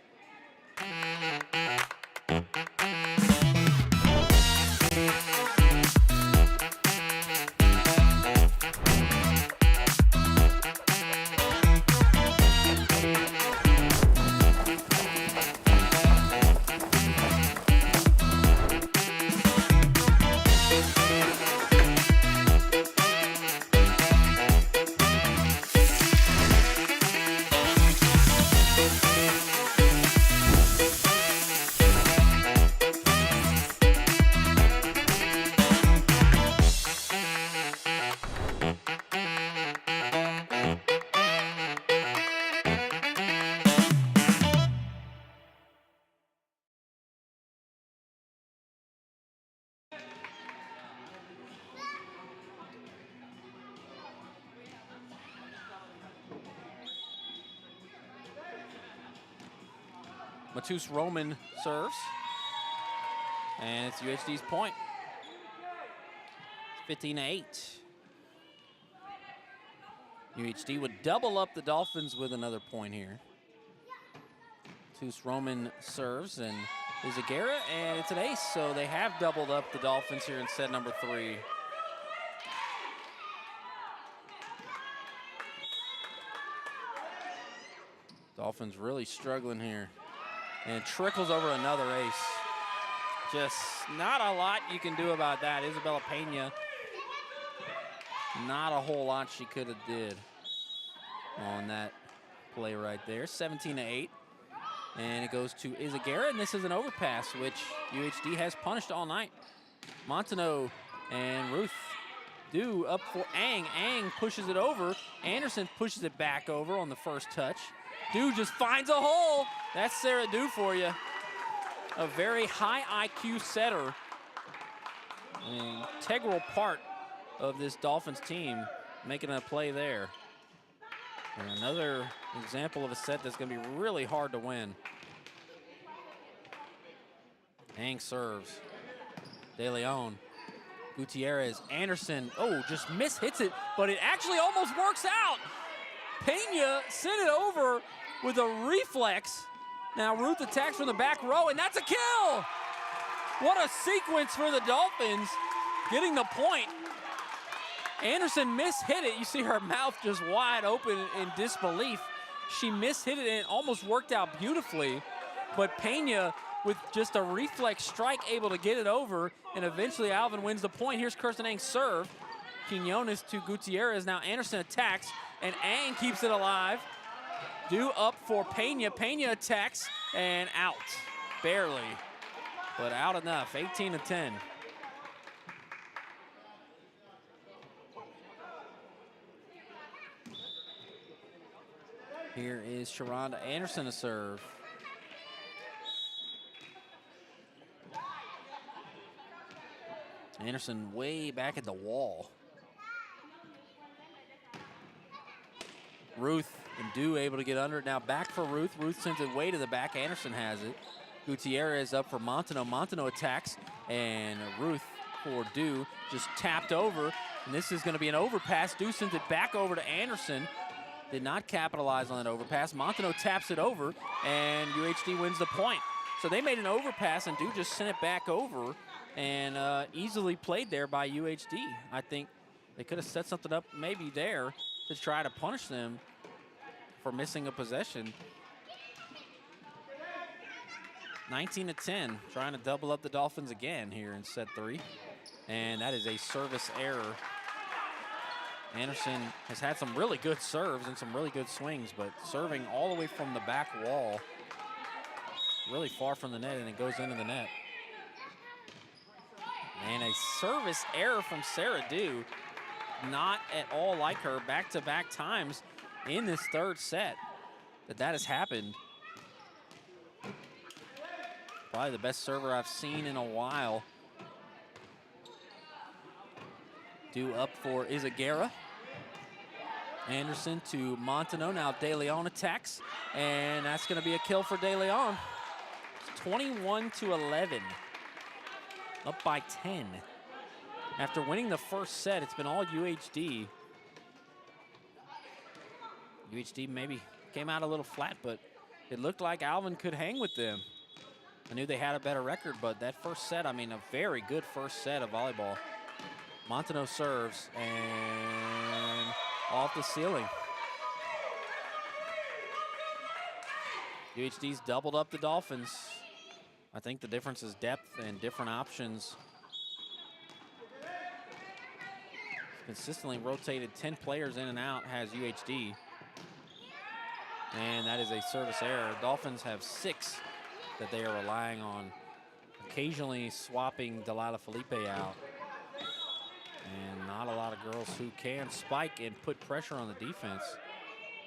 Matus-Roman serves, and it's UHD's point. 15-8. UHD would double up the Dolphins with another point here. Matus-Roman serves, and Izagirre, and it's an ace, so they have doubled up the Dolphins here in set number 3. Dolphins really struggling here. And trickles over another ace. Just not a lot you can do about that. Isabella Pena, not a whole lot she could have did on that play right there. 17-8. And it goes to Izagirre, and this is an overpass, which UHD has punished all night. Montaneau and Ruth Dew up for Ang. Ang pushes it over. Anderson pushes it back over on the first touch. Dew just finds a hole. That's Sarah Dew for you. A very high IQ setter. An integral part of this Dolphins team, making a play there. And another example of a set that's going to be really hard to win. Ang serves. De Leon. Gutierrez. Anderson. Oh, just hits it, but it actually almost works out. Pena sent it over with a reflex. Now Ruth attacks from the back row, and that's a kill! What a sequence for the Dolphins, getting the point. Anderson mishit it. You see her mouth just wide open in disbelief. She mishit it, and it almost worked out beautifully. But Pena, with just a reflex strike, able to get it over, and eventually Alvin wins the point. Here's Kirsten Ang's serve. Quinones to Gutierrez. Now Anderson attacks, and Ang keeps it alive. Dew up for Pena. Pena attacks, and out. Barely, but out enough. 18-10. Here is Sharonda Anderson to serve. Anderson way back at the wall. Ruth and Dew able to get under it. Now back for Ruth. Ruth sends it way to the back. Anderson has it. Gutierrez up for Montaneau. Montaneau attacks, and Ruth for Dew just tapped over. And this is going to be an overpass. Dew sends it back over to Anderson. Did not capitalize on that overpass. Montaneau taps it over, and UHD wins the point. So they made an overpass, and Dew just sent it back over, and easily played there by UHD. I think they could have set something up maybe there to try to punish them for missing a possession. 19-10, trying to double up the Dolphins again here in set 3. And that is a service error Anderson has had some really good serves and some really good swings, but serving all the way from the back wall, really far from the net, and it goes into the net. And a service error from Sarah Dew. Not at all like her, back-to-back times in this third set that has happened. Probably the best server I've seen in a while. Dew up for Izagara. Anderson to Montano. Now De Leon attacks, and that's going to be a kill for De Leon. It's 21-11, up by 10. After winning the first set, it's been all UHD. UHD maybe came out a little flat, but it looked like Alvin could hang with them. I knew they had a better record, but that first set, I mean, a very good first set of volleyball. Montano serves, and off the ceiling. UHD's doubled up the Dolphins. I think the difference is depth and different options. Consistently rotated 10 players in and out has UHD. And that is a service error. Dolphins have 6 that they are relying on, occasionally swapping Delilah Felipe out. And not a lot of girls who can spike and put pressure on the defense.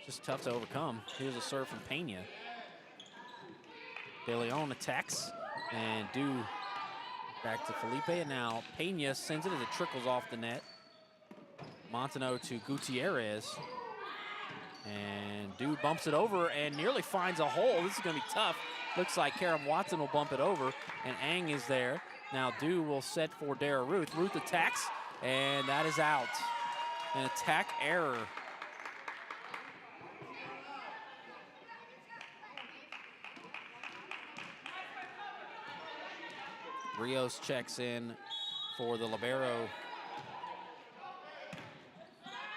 Just tough to overcome. Here's a serve from Pena. De Leon attacks, and Dew back to Felipe, and now Pena sends it as it trickles off the net. Montano to Gutierrez, and Dew bumps it over and nearly finds a hole. This is going to be tough. Looks like Karen Watson will bump it over, and Ang is there. Now Dew will set for Dara Ruth. Ruth attacks, and that is out. An attack error. Rios checks in for the libero.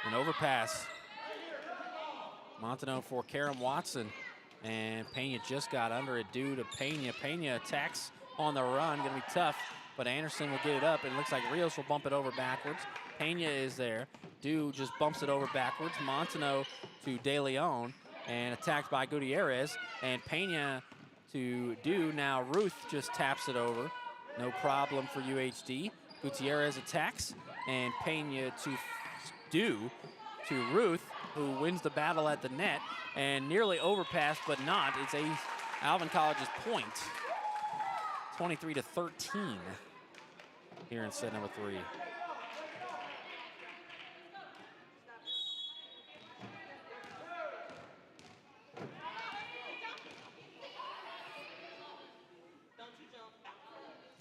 An overpass. Montano for Karen Watson. And Pena just got under it due to Pena. Pena attacks on the run. Gonna be tough, but Anderson will get it up. And it looks like Rios will bump it over backwards. Pena is there. Dew just bumps it over backwards. Montano to De Leon. And attacked by Gutierrez. And Pena to Dew. Now Ruth just taps it over. No problem for UHD. Gutierrez attacks. And Pena to Dew to Ruth, who wins the battle at the net and nearly overpassed, but not. It's Alvin College's point. 23-13 here in set number 3.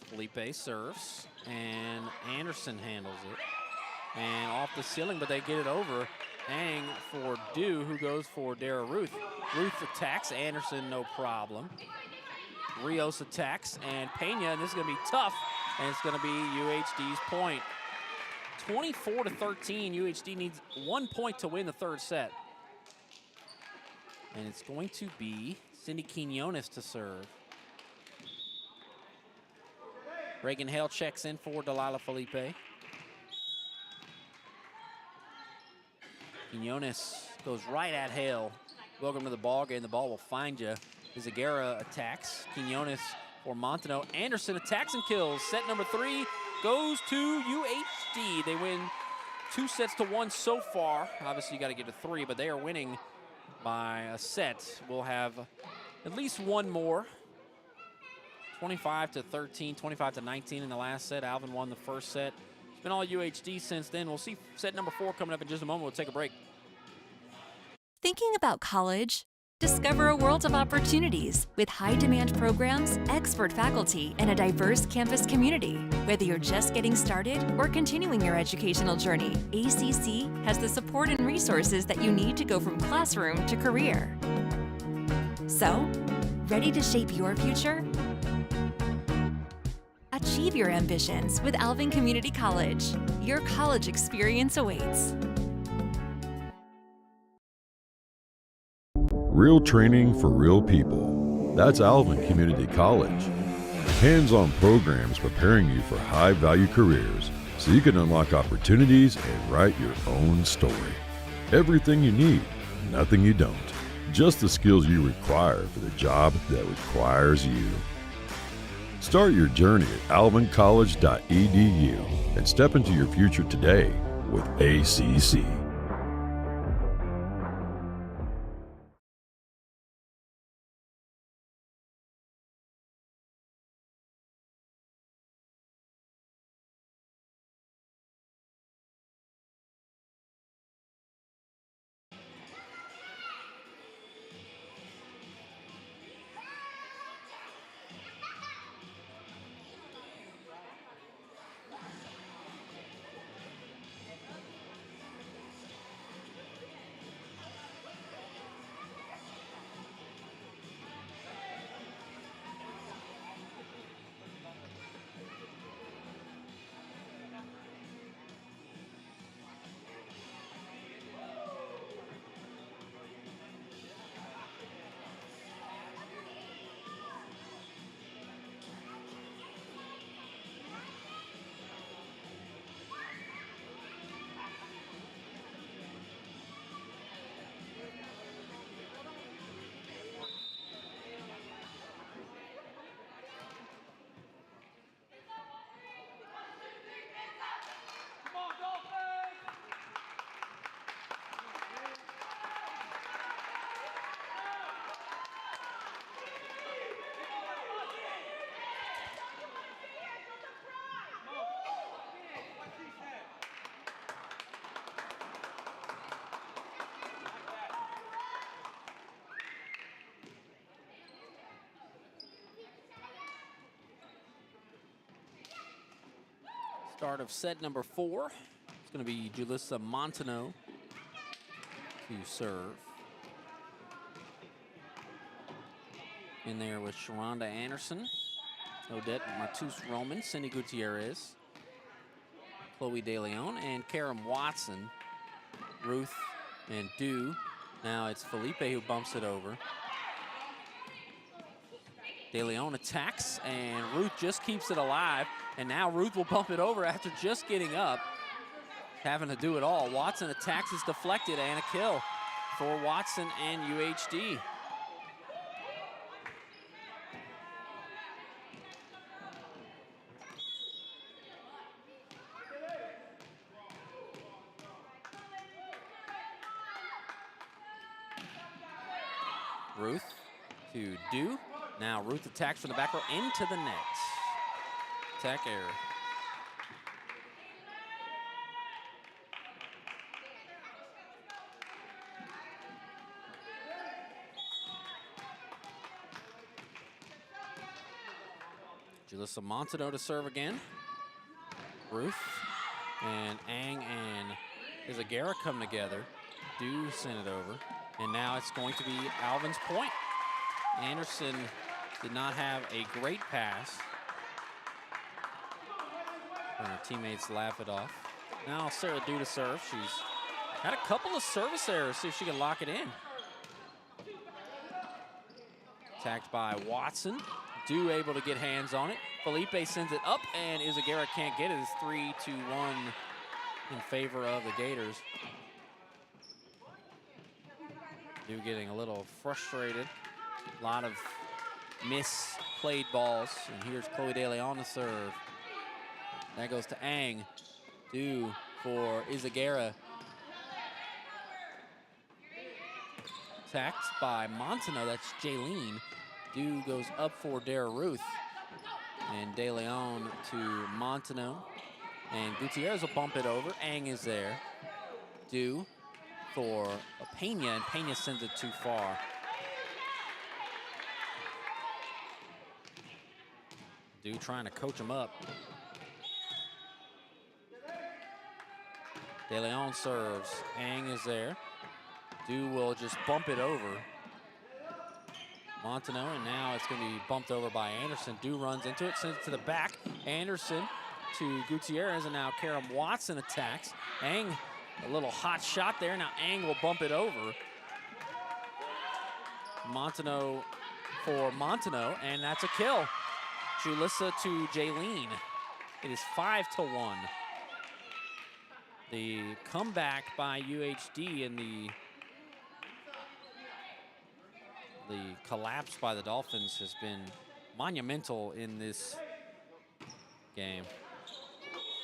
Felipe serves, and Anderson handles it. And off the ceiling, but they get it over. Ang for Dew, who goes for Dara Ruth. Ruth attacks, Anderson no problem. Rios attacks, and Pena, and this is gonna be tough, and it's gonna be UHD's point. 24-13, UHD needs 1 point to win the third set. And it's going to be Cindy Quinones to serve. Reagan Hale checks in for Delilah Felipe. Quinones goes right at Hale. Welcome to the ball game. The ball will find you. Izagara attacks. Quinones for Montano. Anderson attacks and kills. Set number 3 goes to UHD. They win 2-1 so far. Obviously, you got to get to 3, but they are winning by a set. We'll have at least one more. 25-13, 25-19 in the last set. Alvin won the first set. It's been all UHD since then. We'll see set number 4 coming up in just a moment. We'll take a break. Thinking about college? Discover a world of opportunities with high-demand programs, expert faculty, and a diverse campus community. Whether you're just getting started or continuing your educational journey, ACC has the support and resources that you need to go from classroom to career. So, ready to shape your future? Achieve your ambitions with Alvin Community College. Your college experience awaits. Real training for real people. That's Alvin Community College. Hands-on programs preparing you for high-value careers so you can unlock opportunities and write your own story. Everything you need, nothing you don't. Just the skills you require for the job that requires you. Start your journey at alvincollege.edu and step into your future today with ACC. Start of set number 4. It's going to be Julissa Montano to serve. In there with Sharonda Anderson, Odette Matus Roman, Cindy Gutierrez, Chloe DeLeon, and Karam Watson, Ruth and Dew. Now it's Felipe who bumps it over. DeLeon attacks, and Ruth just keeps it alive. And now Ruth will bump it over after just getting up, having to do it all. Watson attacks, is deflected, and a kill for Watson and UHD. Ruth to Dew. Now Ruth attacks from the back row into the net. Attack error. Julissa Montano to serve again. Ruth and Ang and Izagara come together. Dew send it over. And now it's going to be Alvin's point. Anderson did not have a great pass. And her teammates laugh it off. Now Sarah Dew to serve. She's had a couple of service errors. See if she can lock it in. Attacked by Watson. Dew able to get hands on it. Felipe sends it up, and Izagara can't get it. It's 3-1 in favor of the Gators. Dew getting a little frustrated. A lot of misplayed balls. And here's Chloe DeLeon to serve. That goes to Ang. Dew for Izagara. Attacked by Montano. That's Jaylene. Dew goes up for Dara Ruth. And DeLeon to Montano. And Gutierrez will bump it over. Ang is there. Dew for Pena, and Pena sends it too far. Dew trying to coach him up. DeLeon serves. Ang is there. Dew will just bump it over. Montano, and now it's going to be bumped over by Anderson. Dew runs into it, sends it to the back. Anderson to Gutierrez, and now Karam Watson attacks. Ang, a little hot shot there. Now Ang will bump it over. Montano for Montano, and that's a kill. Julissa to Jaylene. It is 5-1. The comeback by UHD and the collapse by the Dolphins has been monumental in this game.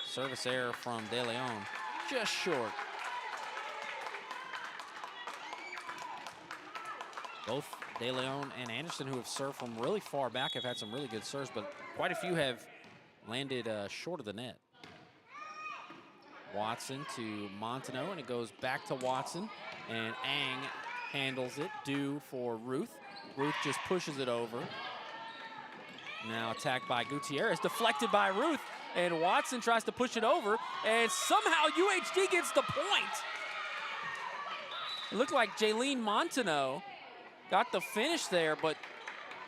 Service error from De Leon, just short. Both De Leon and Anderson, who have served from really far back, have had some really good serves, but quite a few have landed short of the net. Watson to Montano, and it goes back to Watson, and Ang handles it, due for Ruth. Ruth just pushes it over. Now attacked by Gutierrez, deflected by Ruth, and Watson tries to push it over, and somehow UHD gets the point. It looked like Jaylene Montano got the finish there, but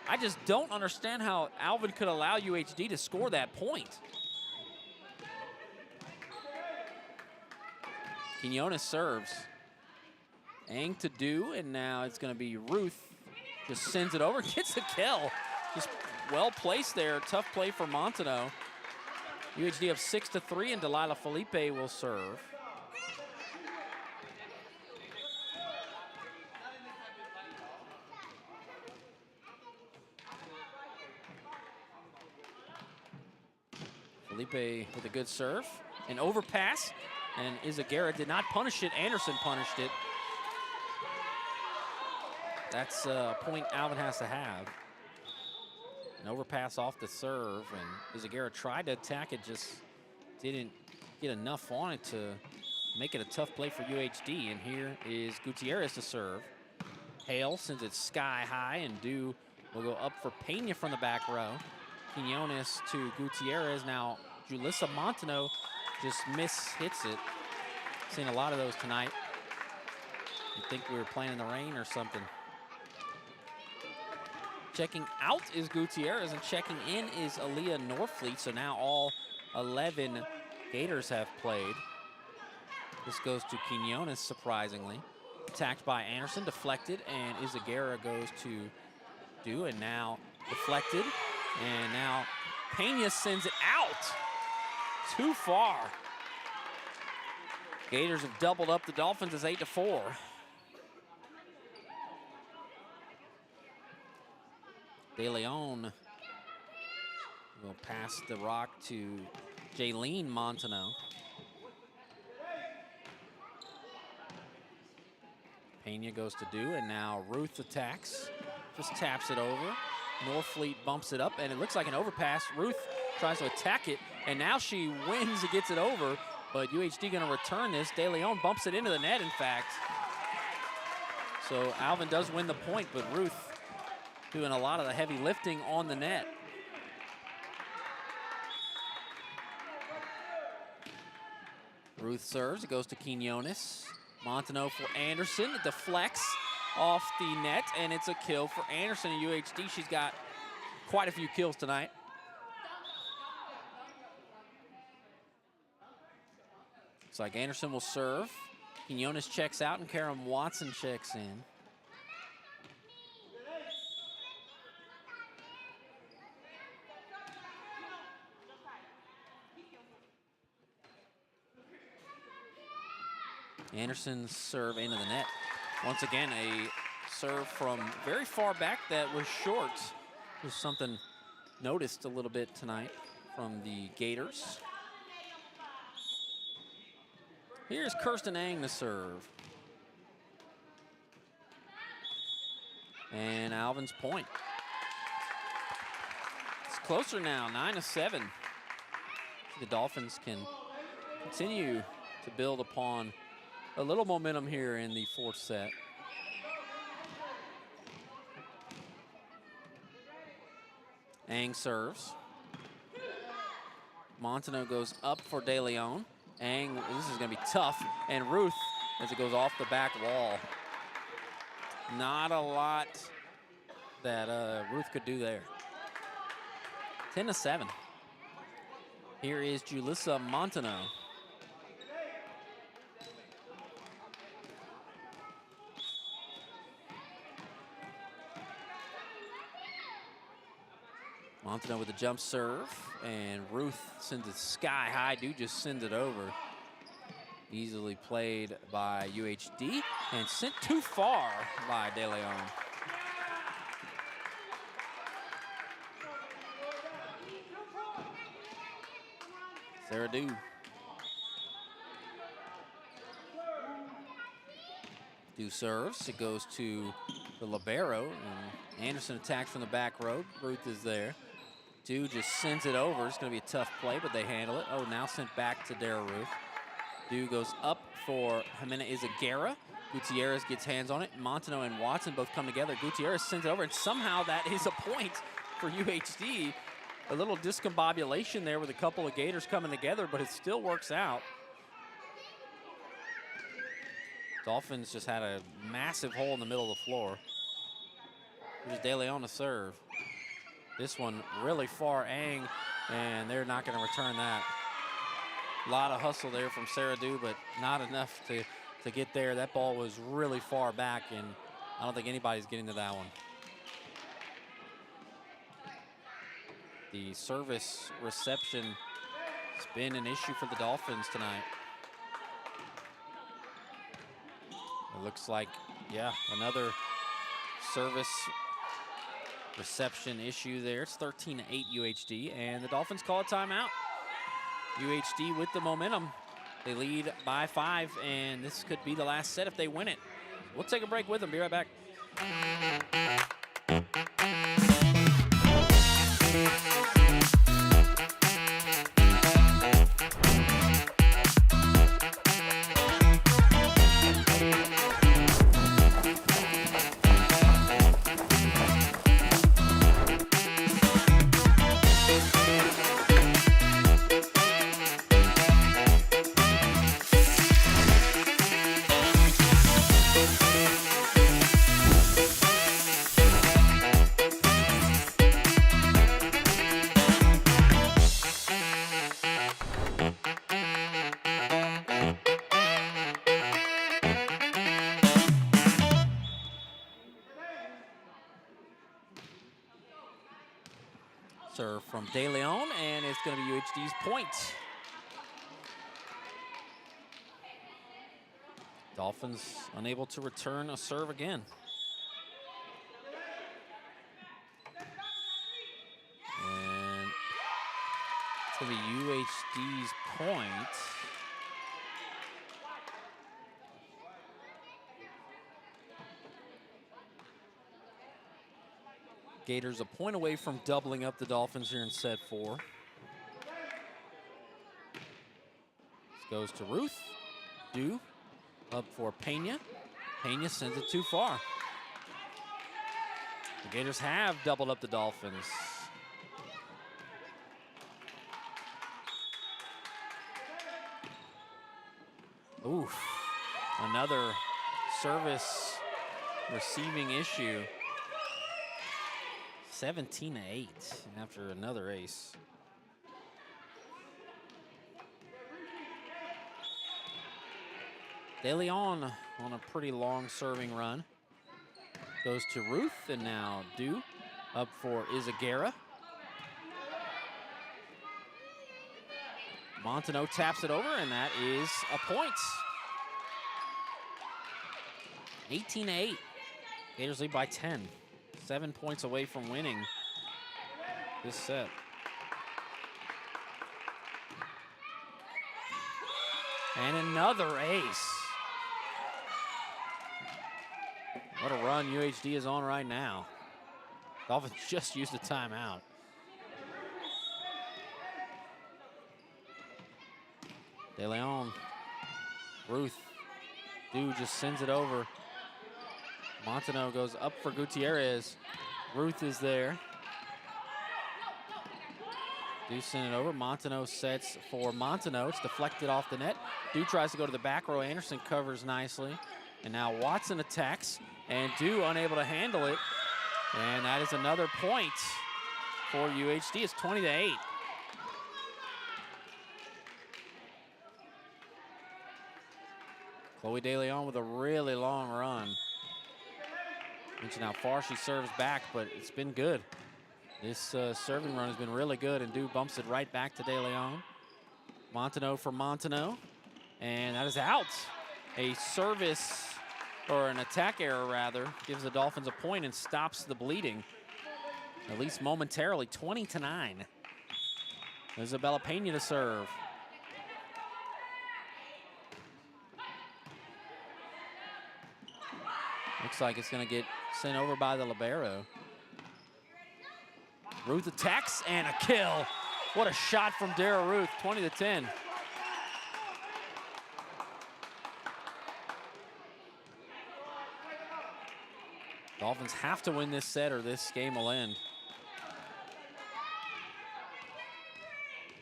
I just don't understand how Alvin could allow UHD to score that point. Quinones serves. Ang to do, and now it's going to be Ruth. Just sends it over, gets the kill. Just well placed there. Tough play for Montano. UHD up 6-3, and Delilah Felipe will serve. Felipe with a good serve. An overpass, and Izagara did not punish it. Anderson punished it. That's a point Alvin has to have. An overpass off the serve, and Izagara tried to attack it, just didn't get enough on it to make it a tough play for UHD. And here is Gutierrez to serve. Hale sends it sky high, and Dew will go up for Pena from the back row. Quinones to Gutierrez. Now Julissa Montano just hits it. Seen a lot of those tonight. You think we were playing in the rain or something. Checking out is Gutierrez, and checking in is Aaliyah Norfleet. So now all 11 Gators have played. This goes to Quinones, surprisingly. Attacked by Anderson, deflected, and Izagara goes to Dew, and now deflected. And now Pena sends it out. Too far. Gators have doubled up the Dolphins. It's 8-4. De Leon will pass the rock to Jaylene Montano. Pena goes to Dew, and now Ruth attacks. Just taps it over. Norfleet bumps it up, and it looks like an overpass. Ruth tries to attack it, and now she wins and gets it over, but UHD gonna return this. De Leon bumps it into the net, in fact. So Alvin does win the point, but Ruth doing a lot of the heavy lifting on the net. Ruth serves, it goes to Quinones. Montano for Anderson, it deflects off the net, and it's a kill for Anderson and UHD. She's got quite a few kills tonight. Looks like Anderson will serve. Quinones checks out, and Karen Watson checks in. Anderson's serve into the net. Once again, a serve from very far back that was short. Was something noticed a little bit tonight from the Gators. Here's Kirsten Ang to serve. And Alvin's point. It's closer now, 9-7. The Dolphins can continue to build upon a little momentum here in the fourth set. Ang serves. Montano goes up for De Leon. Ang, this is gonna be tough. And Ruth, as it goes off the back wall. Not a lot that Ruth could do there. 10-7. Here is Julissa Montano. Montano with a jump serve, and Ruth sends it sky high. Dude just sends it over. Easily played by UHD and sent too far by De Leon. Sarah Du. Du serves. It goes to the libero, and Anderson attacks from the back row. Ruth is there. Du just sends it over. It's going to be a tough play, but they handle it. Oh, now sent back to Dara Ruth. Du goes up for Jimena Izaguirre. Gutierrez gets hands on it. Montano and Watson both come together. Gutierrez sends it over, and somehow that is a point for UHD. A little discombobulation there with a couple of Gators coming together, but it still works out. Dolphins just had a massive hole in the middle of the floor. Here's De Leon to serve. This one really far, Ang, and they're not going to return that. A lot of hustle there from Sarah Du, but not enough to get there. That ball was really far back, and I don't think anybody's getting to that one. The service reception has been an issue for the Dolphins tonight. It looks like, yeah, another service reception issue there. It's 13-8 UHD, and the Dolphins call a timeout. UHD with the momentum. They lead by 5, and this could be the last set if they win it. We'll take a break with them. Be right back. Serve from De Leon, and it's going to be UHD's point. Dolphins unable to return a serve again. And it's going to be UHD's point. Gators a point away from doubling up the Dolphins here in set 4. This goes to Ruth. Du up for Pena. Pena sends it too far. The Gators have doubled up the Dolphins. Oof. Another service receiving issue. 17-8 after another ace. De Leon on a pretty long serving run. Goes to Ruth, and now Du up for Izaguirre. Montano taps it over, and that is a point. 18-8. Gators lead by 10. 7 points away from winning this set. And another ace. What a run UHD is on right now. Dolphins just used a timeout. De Leon, Ruth, Du just sends it over. Montano goes up for Gutierrez. Ruth is there. Du send it over. Montano sets for Montano. It's deflected off the net. Du tries to go to the back row. Anderson covers nicely. And now Watson attacks. And Du unable to handle it. And that is another point for UHD. It's 20-8. Chloe De Leon with a really long run. Mention how far she serves back, but it's been good. This serving run has been really good, and Du bumps it right back to De Leon. Montano for Montano, And that is out. A service, or an attack error rather, gives the Dolphins a point and stops the bleeding, at least momentarily. 20-9. Isabella Pena to serve. Looks like it's going to get sent over by the libero. Ruth attacks and a kill. What a shot from Dara Ruth, 20-10. Dolphins have to win this set or this game will end.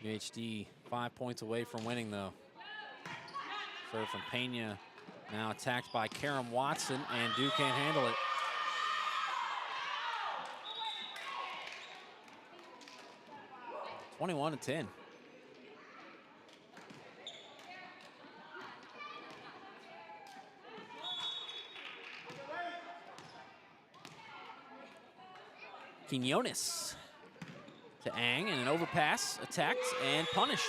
UHD 5 points away from winning though. Serve from Pena, now attacked by Karam Watson, and Duke can't handle it. (21-10). Quinones to Ang, and an overpass, attacked and punished.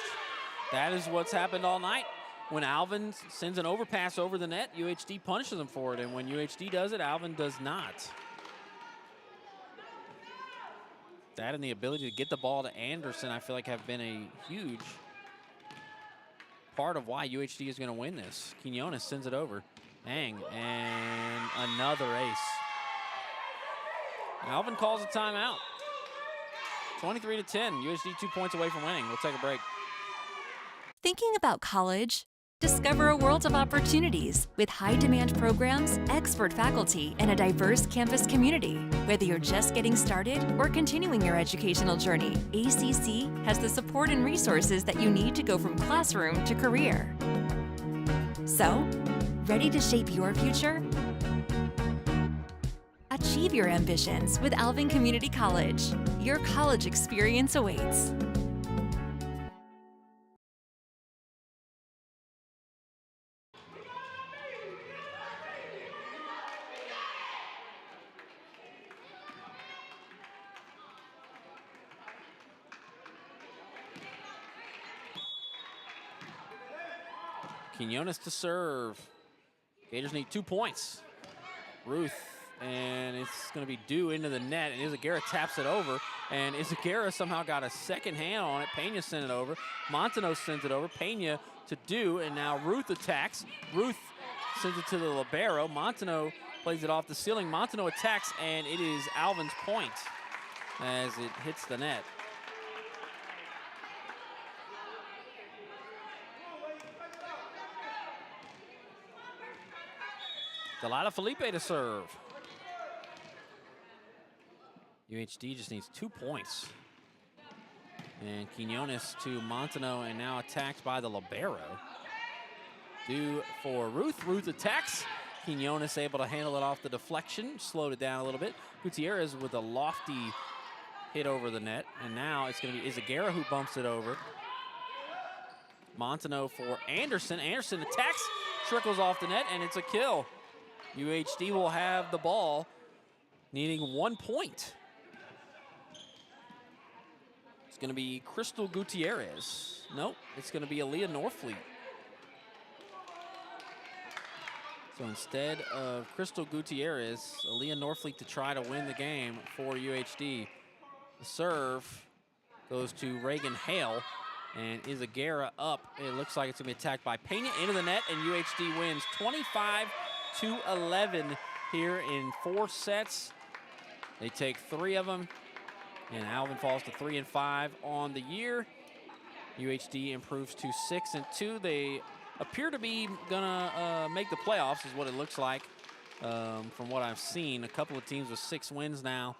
That is what's happened all night. When Alvin sends an overpass over the net, UHD punishes him for it, and when UHD does it, Alvin does not. That and the ability to get the ball to Anderson, I feel like, have been a huge part of why UHD is going to win this. Quinones sends it over. Ang, and another ace. Alvin calls a timeout. 23-10, UHD 2 points away from winning. We'll take a break. Thinking about college? Discover a world of opportunities with high-demand programs, expert faculty, and a diverse campus community. Whether you're just getting started or continuing your educational journey, ACC has the support and resources that you need to go from classroom to career. So, ready to shape your future? Achieve your ambitions with Alvin Community College. Your college experience awaits. Quinones to serve. Gators need 2 points. Ruth, and it's going to be due into the net, and Izagara taps it over, and Izagara somehow got a second hand on it. Pena sent it over. Montano sends it over. Pena to do, and now Ruth attacks. Ruth sends it to the libero. Montano plays it off the ceiling. Montano attacks, and it is Alvin's point as it hits the net. Delata Felipe to serve. UHD just needs 2 points. And Quinones to Montano, and now attacked by the libero. Due for Ruth. Ruth attacks. Quinones able to handle it off the deflection, slowed it down a little bit. Gutierrez with a lofty hit over the net, and now it's going to be Izagara who bumps it over. Montano for Anderson. Anderson attacks, trickles off the net, and it's a kill. UHD will have the ball, needing 1 point. It's going to be Crystal Gutierrez. Nope, it's going to be Aaliyah Norfleet. So instead of Crystal Gutierrez, Aaliyah Norfleet to try to win the game for UHD. The serve goes to Reagan Hale, and Izagara up. It looks like it's going to be attacked by Pena into the net, and UHD wins 25-11 here in 4 sets. They take 3 of them, and Alvin falls to 3-5 on the year. UHD improves to 6-2. They appear to be gonna make the playoffs, is what it looks like from what I've seen. A couple of teams with 6 wins now.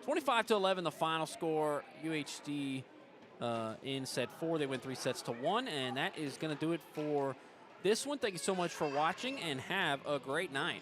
25-11, the final score. UHD in set 4. They win 3 sets to 1, and that is gonna do it for this one. Thank you so much for watching, and have a great night.